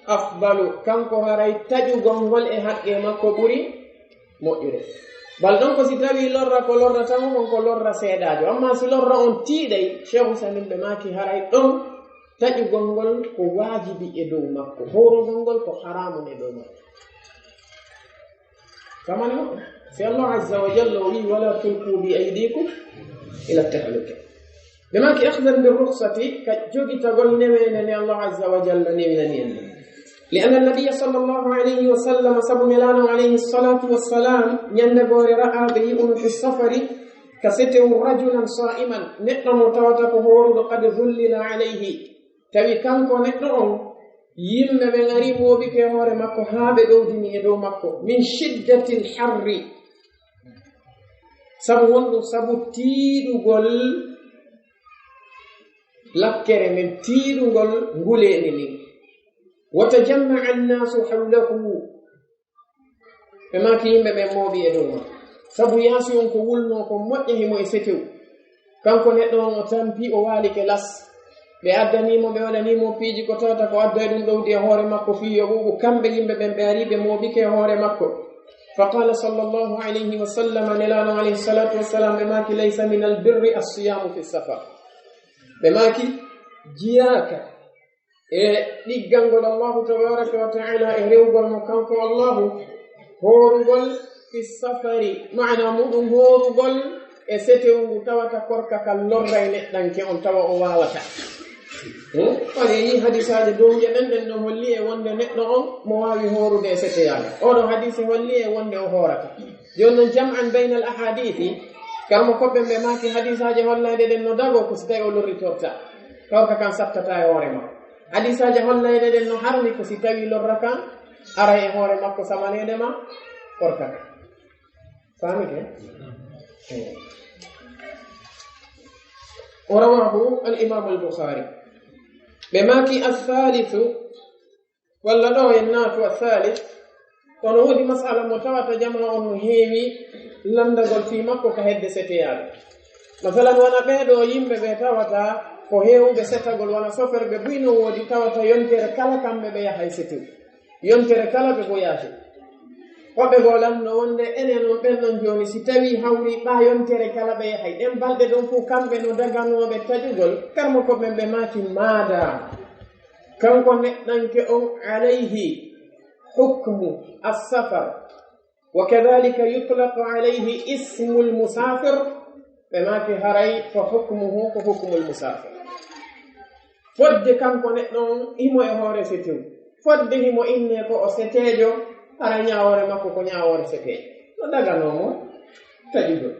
afdalu kanko haray taƴugol ngol e haqqe makko ɓuri moƴƴude bal ɗon ko si tawi lorra ko lorratamo on ko lorra seeɗajo amma si lorra on tiiɗay cheikh usamin ɓe maki haray ɗon taƴugol ngol ko waajibi e dow makko horugol ngol ko haramun e dow makko kamane o si allah azza wa jalla o wi wala tulqu bi aydikum ila tahluka ɓe maki ahdan birruhsati ka jogitagol newene allah azza wa jalla newinani en لأن النبي صلى الله عليه وسلم سبو ميلانو عليه الصلاة والسلام يندبور رأى بيئن في السفر كستر رجلا صائما نقم توتك هورد قد ذلل عليه تبي كانكو نقم يم بغري موبك هور مكو هاب دودني يدو مكو من شدة الحر سبو تيدو قل لكر من تيدو قل غليني وتجمع الناس حوله فما كيم بموبي يدوما سبو ياسي on ko wulno ko moƴƴe mo e setew kanko neɗɗo on o tampi o waali ke las ɓe addanimo ɓe waɗanimo piiji ko tawata ko addoy ɗum ɗowdi e hoore makko fi yoɓuɓo kamɓe yimɓe ɓen ɓe ari ɓe moobike e hoore makko فقال صلى الله عليه وسلم نلانو عليه الصلاة والسلام بماكي ليس من البر الصيام في السفر بماكي جياك ɗiggangol allahu tabaraka wa taala e rewgol mo kanko allahu horugol fi safari mana muɗum horugol e setewngu tawata korka kal lorray neɗɗanke on tawa o wawata on yi hadisaje dowje ɗen ɗen no holli e wonde neɗɗo on mo wawi horude e seteyaga oɗo hadise holli e wonde o horata joni noon jam'an bayna al ahadithi karmo koɓɓe ɓe maki hadisaje hollayde ɗen no dago ko so tawi o lorritorta korka kan sattata e hoore makko hadisaje hollayde ɗen no harmi ko si tawi lorra kan ara e hoore makko samanede ma korka ka famike o rawahu al imam al bukhari ɓe maki athalithu walla ɗo en naatu athalith kono woodi masala mo tawata jama on no heewi landagol fi makko ka hedde seteyaɓe masalan wona ɓeeɗo yimɓe ɓe tawata ko heewɓe setagol wona soferɓe buyno woodi tawata yontere kala kamɓe ɓe yahay setew yontere kala ɓe goyaate hoɓɓe goo lanno wonde enen on ɓenɗon jooni si tawi hawri ɓa yontere kala ɓe yahay ɗen balɗe ɗon fof kamɓe no daganoɓe taƴugol karmo ko ɓen ɓe maaki maada kanko neɗɗanke on alayhi hukmu assafar wa kadhalika yutlaqu alayhi ismu lmusafir ɓe maaki haray fa hukmuhu ko hukmu lmusafir fodde kanko neɗɗo on imo e hoore setew fodde himo inne ko o setejo ara ñawore makko ko ñawore setejo no daganomo taƴugol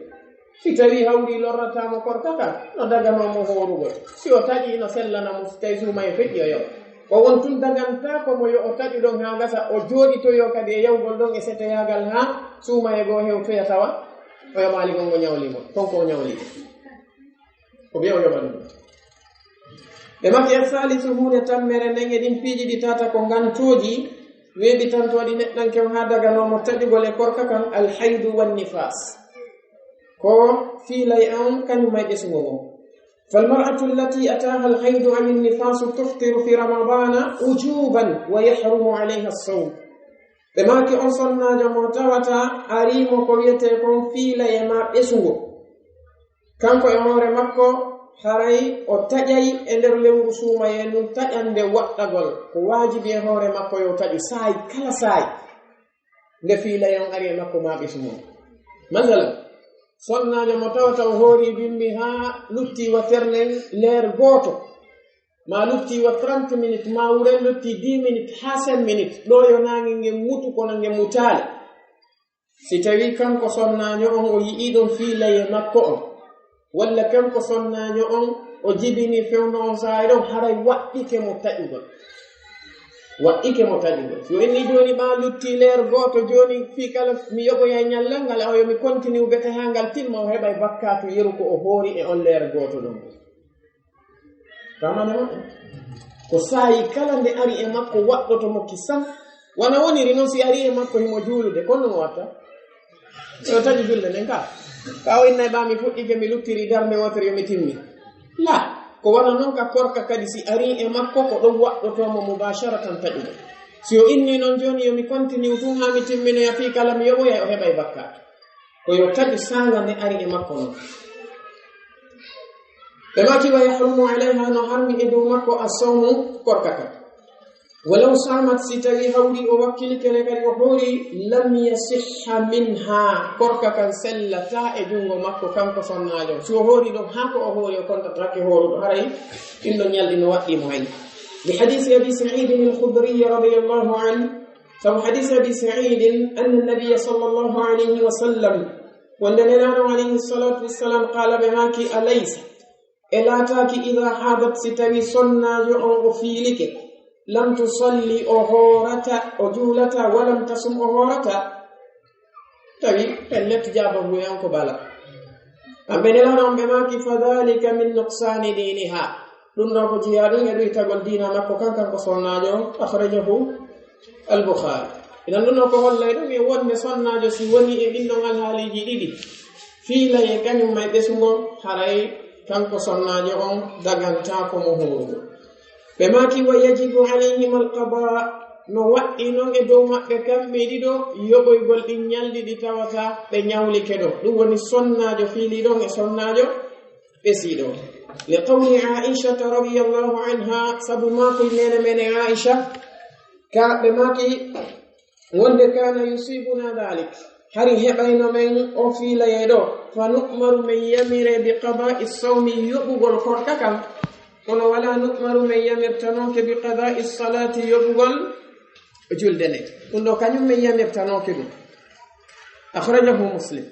si tawi hawri lorratamo korkaka no daganomo horugol si o taƴi no sellanamo so tawi suuma e feƴƴi o yaw o won tun daganta ko mo yo o taƴu ɗon ha gasa o jooɗitoyo kadi e yawgol ɗon e seteyagal ha suuma e goo hewtoya tawa o yoɓali gongo ñawlimo tonko o ñawlimo ko biya o yoɓa ɗum ɓe makki asalisu hunde tammere nden e ɗin piiji ɗi tata ko gantoji weeɓi tantoɗi neɗɗanke on ha daganomo taƴugol e korka kan alhaydu wannifas ko fiilay on kañumay ɓesugo ngo falmar'atu allati ataha alhaydu an innifasu tuftiru fi ramadana ujuban wa yahrumu alayha assawm ɓe makki on sonnajo mo tawata arimo ko wiyete kon fiilaye ma ɓesugo kanko e hoore makko haray o taƴay e nder lewru suumaye num taƴande waɗɗagol ko waajibi e hoore makko yo taƴu saayi kala saayi nde fiilayon ari e makko ma ɓesmum masalan sonnajo mo tawata o hoori bimbi haa lutti wa ternen leer gooto ma lutti wa 30 minutes ma wuren lutti 10 minutes haa 5 minutes ɗo yo naange nge mutu kono nge mutaale si tawi kanko sonnajo on o yi'i ɗon fiilaye makko on walla kanko sonnajo on o jibini fewno on saayi ɗon haray waɗɗike mo taƴugol so inni joni ɓa lutti leer gooto joni fi kala mi yoɓoya ñallal ngal o yomi continue bete ha ngal timma o heɓa bakkatu yeru ko o hoori e on leer gooto ɗon kamane on ko saayi kala nde ari e makko waɗɗoto mo kisam wana woniri noon si ari e makko himo juulude kono no watta o taƴi julle nden ka o innay ɓa mi fuɗɗike mi luttiri darnde wotere yomi timmi la ko wana noon ka korka kadi si ari e makko ko ɗon waɗɗotomo mubasharatan taƴude si o inni noon joni yomi continue tun ha mi timminoya fi kala mi yoɓoya o heɓa bakkatu ko yo taƴu sanga nde ari e makko noon ɓe maki wa yahrumu alayha no harmi e dow makko assawmu korka kan walaw samat si tawi hawri o wakkilikele kadi o hoori lam yasihha minha korka kan sellata e jungo makko kanko sonnajo si o hoori ɗon haa ko o hoori o kontatake hooruɗo haray ɗinɗo ñalɗi no waɗɗimo hay bi hadisi abi saidin al-khudriy radiyallahu anhu sabu hadisi abi saidin anna nabiya sallallahu alayhi wa sallam wonde nelaɗo alayhi salatu wassalam qala ɓe maki alaysa e laataaki ida hadat si tawi sonnajo on o fiilike lam tusalli o hoorata o juulata walam tasum o hoorata tawi pellet jababuyan ko bala amɓe nelaɗo on ɓe maki fadhalika min nuqsani diniha ɗum ɗo ko jiya ɗum e ɗoytagol dina makko kankan ko sonnajo on akhrajahu al-bukhari inan ɗum ɗo ko hollay ɗum e wonde sonnajo si woni e ɗinɗon alhaaliji ɗiɗi fiilaye kañum may ɓesugo haray kanko sonnajo on daganta ko mo horugo ɓe maki wa yajibu alayhim alqada no waɗɗi noon e dow maɓɓe kamɓe ɗiɗo yoɓoygol ɗin ñalɗi ɗi tawata ɓe ñawlike ɗo ɗum woni sonnajo fiiliɗon e sonnajo ɓesiɗo li qawli aishata radiyallahu anha sabu makoy nene mene aicha ka ɓe maki wonde kana yusibuna dhalik hari heɓayno men o fiilaye ɗo fa nu'maru men yamire bi qada'i sawmi yoɓugol korka kam kono wala nu'maru men yamirtanoke bi qada'i salati yoɓugol julde nde ɗum ɗo kañum men yamirtanoke ɗum akhrajahu muslim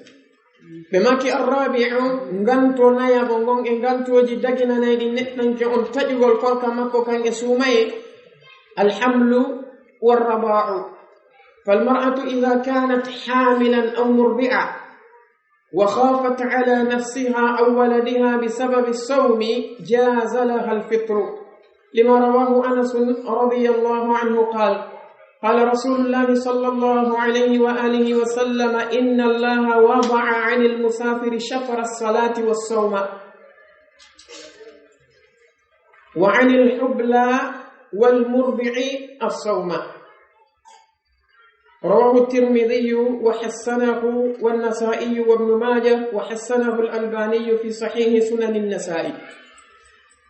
ɓe maki arrabi'u nganto nayabo ngon e ngantoji daginanayɗi neɗɗanke on taƴugol korka makko kan e suumaye alhamlu warraba'u فالمرأة إذا كانت حاملا أو مرضعة وخافت على نفسها أو ولدها بسبب الصوم جاز لها الفطر لما رواه أنس رضي الله عنه قال رسول الله صلى الله عليه وآله وسلم إن الله وضع عن المسافر شطر الصلاة والصوم وعن الحبلى والمرضع الصوم رواه الترمذي وحسنه والنسائي وابن ماجه وحسنه الألباني في صحيح سنن النسائي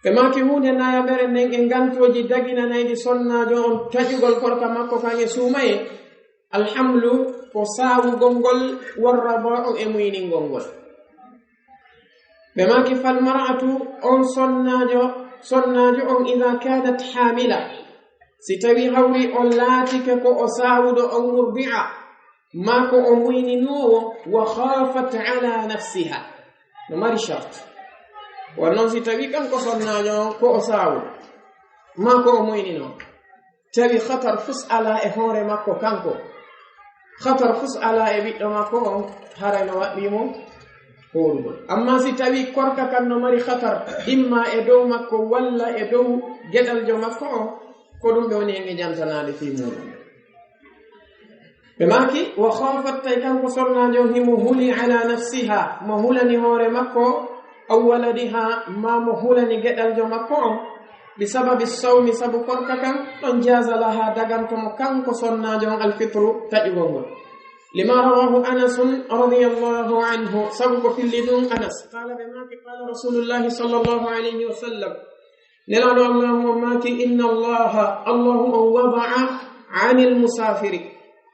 كما كهون نايبر نين انغانتوجي دغينا نايدي سوناجو اون تاجوغول كوركا ماكو كاني سوماي الحمل وصاو غونغول والرضاع امويني غونغول بما كيف المرأة اون سوناجو اون اذا كانت حاملة ستوي هوري اون لاتيك كو اساودو اون مرضعة ماكو امويني نو وخافت على نفسها نماري شرط wannan si tawi kanko sonnajo ko o sawu ma ko o moyni non tawi khatar fus ala e hore makko kanko khatar fus ala e biddo makko on harayno waddimo horugol amma si tawi korka kan no mari khatar imma e dow makko walla e dow gedal jo makko on ko dum be woni en jantanade fi mudum be maki wa khafat tay kanko sonnajo himo huli ala nafsiha mo hulani hore makko أو ولدها ما مهولني جدال جماكم بسبب الصوم سبب كركم انجاز لها دغان كم كان كسرنا جون الفطر تجبون لما رواه أنس رضي الله عنه سبق في اللدون أنس قال بماك قال رسول الله صلى الله عليه وسلم نلعن الله وماك إن الله وضع عن المسافر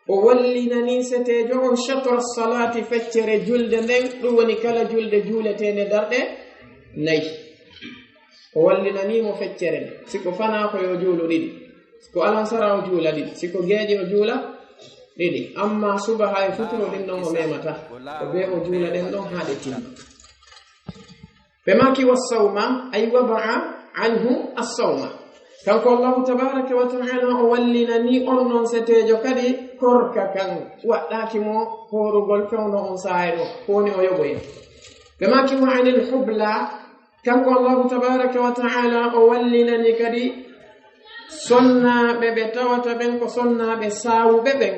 وولنني ستجع شطر الصلاة فتر جلد نين ونكال جلد جولتين درد ني وولنني مفترن سيكو فنا كو جولو ديدي سيكو ألانسرا جولا ديدي سيكو جيجي جولا ديدي أما صبح فتر دين نوم ميمتا وبيع جولا دين نوم هذا تيم بماكي والصوم أي وضع عنه الصوم كان الله تبارك وتعالى أولنني أنن ستيجو كدي كوركا كان وأداكي مو هورو غلفون أن سايرو هوني ويبوي بماكي وعن الحبلى كان الله تبارك وتعالى أولنني كدي سنة ببتا وتبنك سنة بساو ببن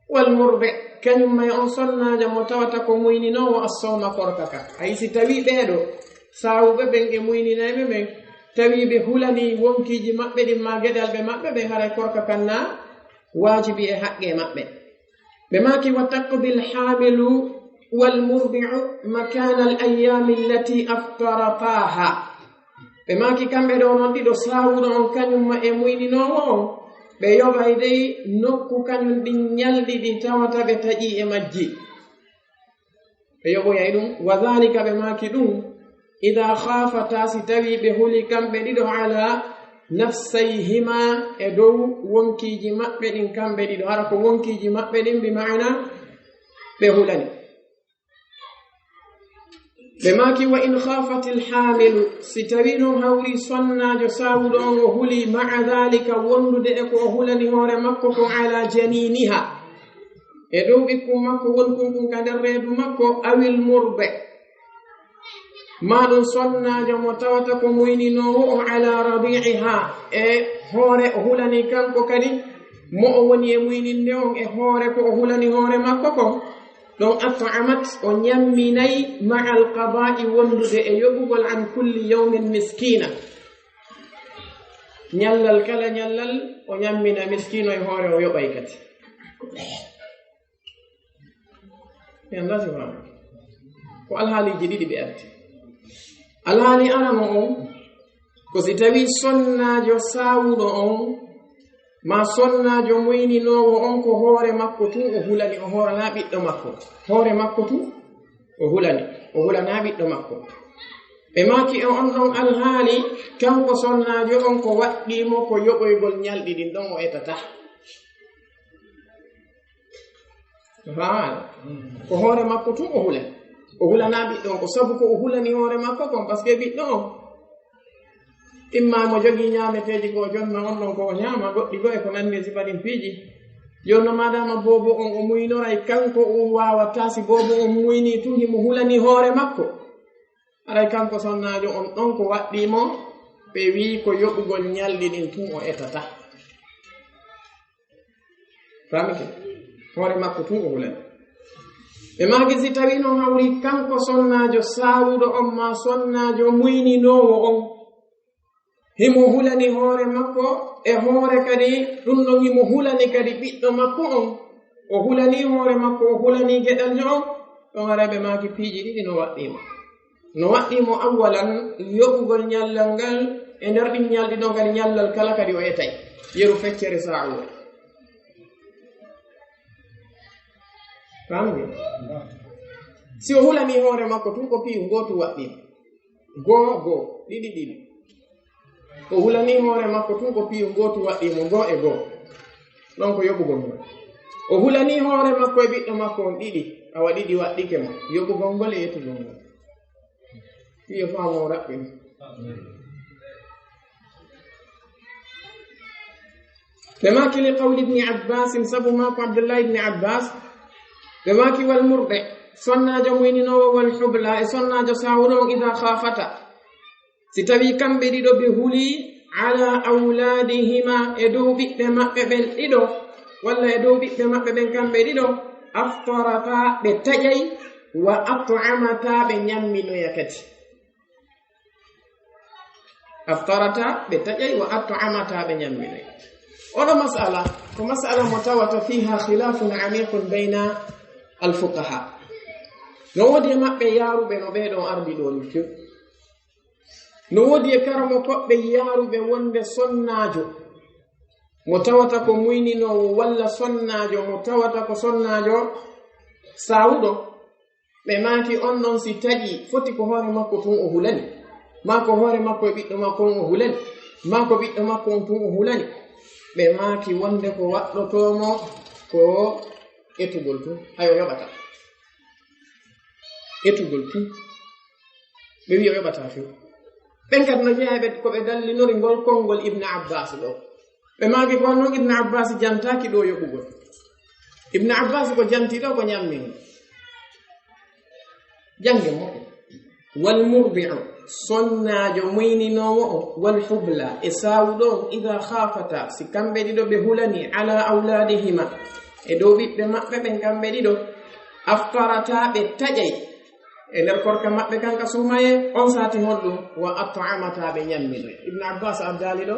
والمربع كان ما ينصلنا جمتوتك موينينو الصوم كوركا أي ستوي بيدو ساو ببن موينينا ببن tawi ɓe hulani wonkiji maɓɓe ɗin ma geɗal ɓe maɓɓe ɓe haray korka kanna wajibi e haqqe maɓɓe ɓe maki wa taqdi lhamilu walmurdiu makana al ayami allati aftarataha ɓe maki kamɓe ɗo noon ɗiɗo sawuno on kañumma e muyninowo on ɓe yoɓay dey nokku kañum ɗin ñalɗi ɗi tawata ɓe taƴi e majji ɓe yoɓoyay ɗum wa dhalika ɓe maki ɗum إذا خافتا ستوي بهولي كم بديدو على نفسيهما إدو وانكي جمع بدين كم بديدو هاركو وانكي جمع بدين بمعنى بهولاني بماكي وإن خافت الحامل ستوينو هوري صنع جساودون وهولي مع ذلك وندو دئكو وهولاني هوري مكوكو على جنينها إدو بكو مكو ونكو كندر ريدو مكو أو المربع maɗum sonnajo mo tawata ko moyninowo o ala rabi'iha e hoore o hulani kanko kadi mo o woni e moyninde on e hoore ko o hulani hoore makko ko ɗon at'amat o ñamminayi ma'a alqada'i wondude e yoɓugol an kulli yawmin miskina ñallal kala ñallal o ñammina miskino e hoore o yoɓay kadi yandasifa ko alhaaliji ɗiɗi ɓe arti alhaali anamo on ko si tawi sonnajo sawuɗo on ma sonnajo moyninowo on ko hoore makko tu o hulani o horana ɓiɗɗo makko hoore makko tu o hulana ɓiɗɗo makko ɓe maki e on ɗon alhaali kanko sonnajo on ko waɗɗimo ko yoɓoygol ñalɗi ɗin ɗon o etata ko hoore makko tu o hulana ɓiɗɗo on ko sabu ko o hulani hoore makko kon par ce que ɓiɗɗo on imma mo jogii ñaameteeji ko o jonna on ɗon ko o ñaama goɗɗi go e ko nanndi sifaɗin piiji jonno madama boobo on o muynoray kanko o waawata si boobo on muynii tun himo hulani hoore makko aray kanko sonnaajo on ɗon ko waɗɗiimo ɓe wii ko yoɓugol ñalɗi ɗin tun o etata famike hoore makko tun o hulani ɓe magi si tawi noon hawri kanko sonnajo sawuɗo on ma sonnajo muyninowo on himo hulani hoore makko e hoore kadi ɗum ɗon himo hulani kadi ɓiɗɗo makko on o hulani hoore makko o hulani geɗal jo on ɗon ara ɓe magi piiji ɗiɗi no waɗɗimo awalan yoɓugol ñallal ngal e nder ɗin ñalɗi ɗon kadi ñallal kala kadi o etay yeru feccere sa'uwo fammi si o hulani hoore makko tun ko piiw gootu waɗɗimo goo ɗiɗi o hulani hoore makko tun ko piiw gootu waɗɗimo goo e goo ɗon ko yoɓugol ngol o hulani hoore makko e ɓiɗɗo makko on ɗiɗi awa ɗiɗi waɗɗike mo yoɓugol ngol e yettugol ngol piyo faamo raɓɓini ɓe maki li qawli ibni abbasin sabu mako abdullah ibni abbas ɓe maki wal murɗe sonnajo muyninowo wal hubla e sonnajo sawuɗo on ida khafata si tawi kamɓe ɗiɗo ɓe huli ala awladihima e dow ɓiɓɓe maɓɓe ɓen ɗiɗo walla e dow ɓiɓɓe maɓɓe ɓen kamɓe ɗiɗo aftarata ɓe taƴay wa at'amata ɓe ñamminoya kadi aftarata ɓe taƴay wa at'amata ɓe ñamminoya oɗo masala ko masala mo tawata fiha khilafun amiqun bayna alfuqaha no wodi maɓɓe yaruɓe no ɓeɗon ardi ɗo ni few no wodi e karamo koɓɓe yaruɓe wonde sonnajo mo tawata ko muyninowo walla sonnajo mo tawata ko sonnajo sawuɗo ɓe maaki on ɗon si taƴi foti ko hoore makko tun o hulani ma ko hoore makko e ɓiɗɗo makko on o hulani ma ko ɓiɗɗo makko on tun o hulani ɓe maaki wonde ko waɗɗotomo ko etugol tun hayo yoɓata etugol tun ɓe wi o yoɓata few ɓen kadi no jeeyaɓe ko ɓe dallinori ngol konngol Ibn Abbas ɗo ɓe maaki ko noon Ibn Abbas jantaki ɗo yoɓugol Ibn Abbas ko jantiɗo ko ñammini jange moɗo wal murdi'u sonnajo muyninowo o wal hubla e sawuɗo ida khafata si kamɓe ɗiɗo ɓe hulani ala awladihima e dow ɓiɓɓe maɓɓe ɓen kamɓe ɗiɗo aftarata ɓe taƴay e nder korka maɓɓe kanka sumaye on sati honɗum wa at'amata ɓe ñamminoy Ibn Abbas addali ɗo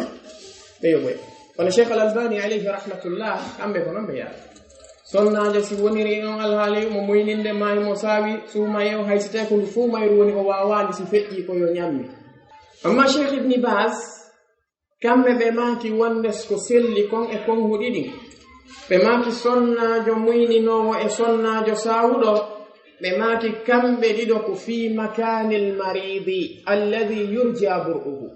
ɓe yoɓoy kono Cheikh al-Albani alayhi rahmatullah kamɓe ko noon ɓe yaha sonnajo si woniri on alhaali mo moyninde maayi mo saawi suumaye o haysite ko ndu fuu mayru woni o waawali si feƴƴi ko yo ñammi amma Cheikh Ibn Baz kamɓe ɓe maaki wonde ko selli kon e konhu ɗiɗi ɓe maaki sonnajo muyninowo e sonnajo saawuɗo ɓe maaki kamɓe ɗiɗo ko fii makanil maridi alladi yurja bur'uhu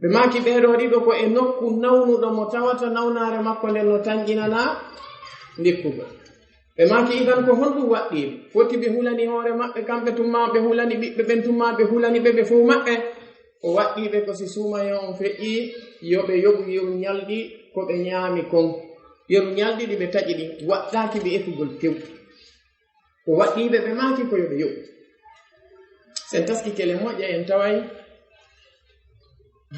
ɓe maaki ɓeeɗo ɗiɗo ko e nokku nawnuɗo mo tawata nawnare makko nden no tanƴinana ndikkugo ɓe maaki idan ko honɗum waɗɗiɓe foti ɓe hulani hoore maɓɓe kamɓe tumma ɓe hulani ɓiɓɓe ɓen tumma ɓe hulani ɓe fuu maɓɓe o waɗɗiɓe ko si suumaye on feƴƴi yoɓe yoɓu yeru ñalɗi ko ɓe ñaami kon yeru ñalɗi ɗi ɓe taƴi ɗi waɗɗaki ɓe etugol tew o waɗɗiɓe ɓe maaki ko yoɓe yoɓu sen taski kele moƴƴa en taway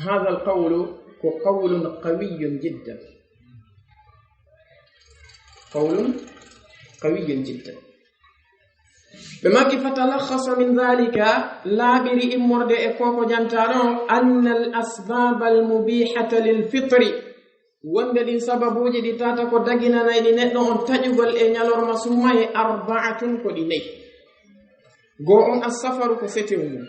hada al qawlu ko qawlun qawiyun jiddan قول قوي جدا بما كيف تلخص من ذلك لا بري امرد اكوكو جانتانو ان الاسباب المبيحه للفطر وندي سببوجي دي تاتا كو دغينا ناي دي نيدو اون تاجوغol e ñalorma sumaye arba'atun ko di ney go on as-safaru ko setewmu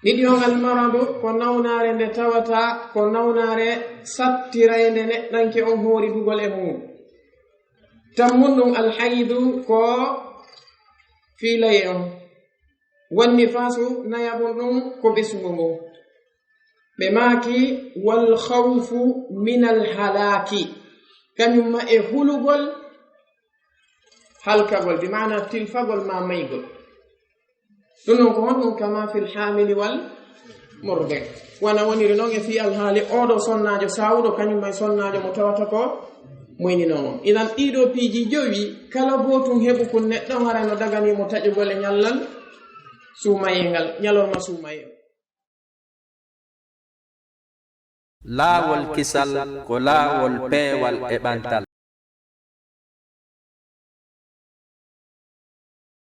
nidi on al-maradu ko nawnare nde tawata ko nawnare sattirayde neddanke on hoori dugol e mum tammunɗum alhaydu ko fiilaye on wonni fasu nayabun ɗum ko ɓesngu ngu ɓe maaki wal khawfu min alhalaki kañumma e hulugol halkagol bi mana tilfagol ma maygol ɗum ɗon ko honɗum kama fil hamili wal murde wana woniri noon e fi alhaali oɗo sonnajo sawuɗo kañumma e sonnajo mo tawata ko moyninomo idan ɗiɗo piiji jowi kala botum heɓu ko neɗɗo harano daganimo taƴugol e ñallal suumayengal ñalorma suumaye laawol kisal ko laawol peewal e ɓantal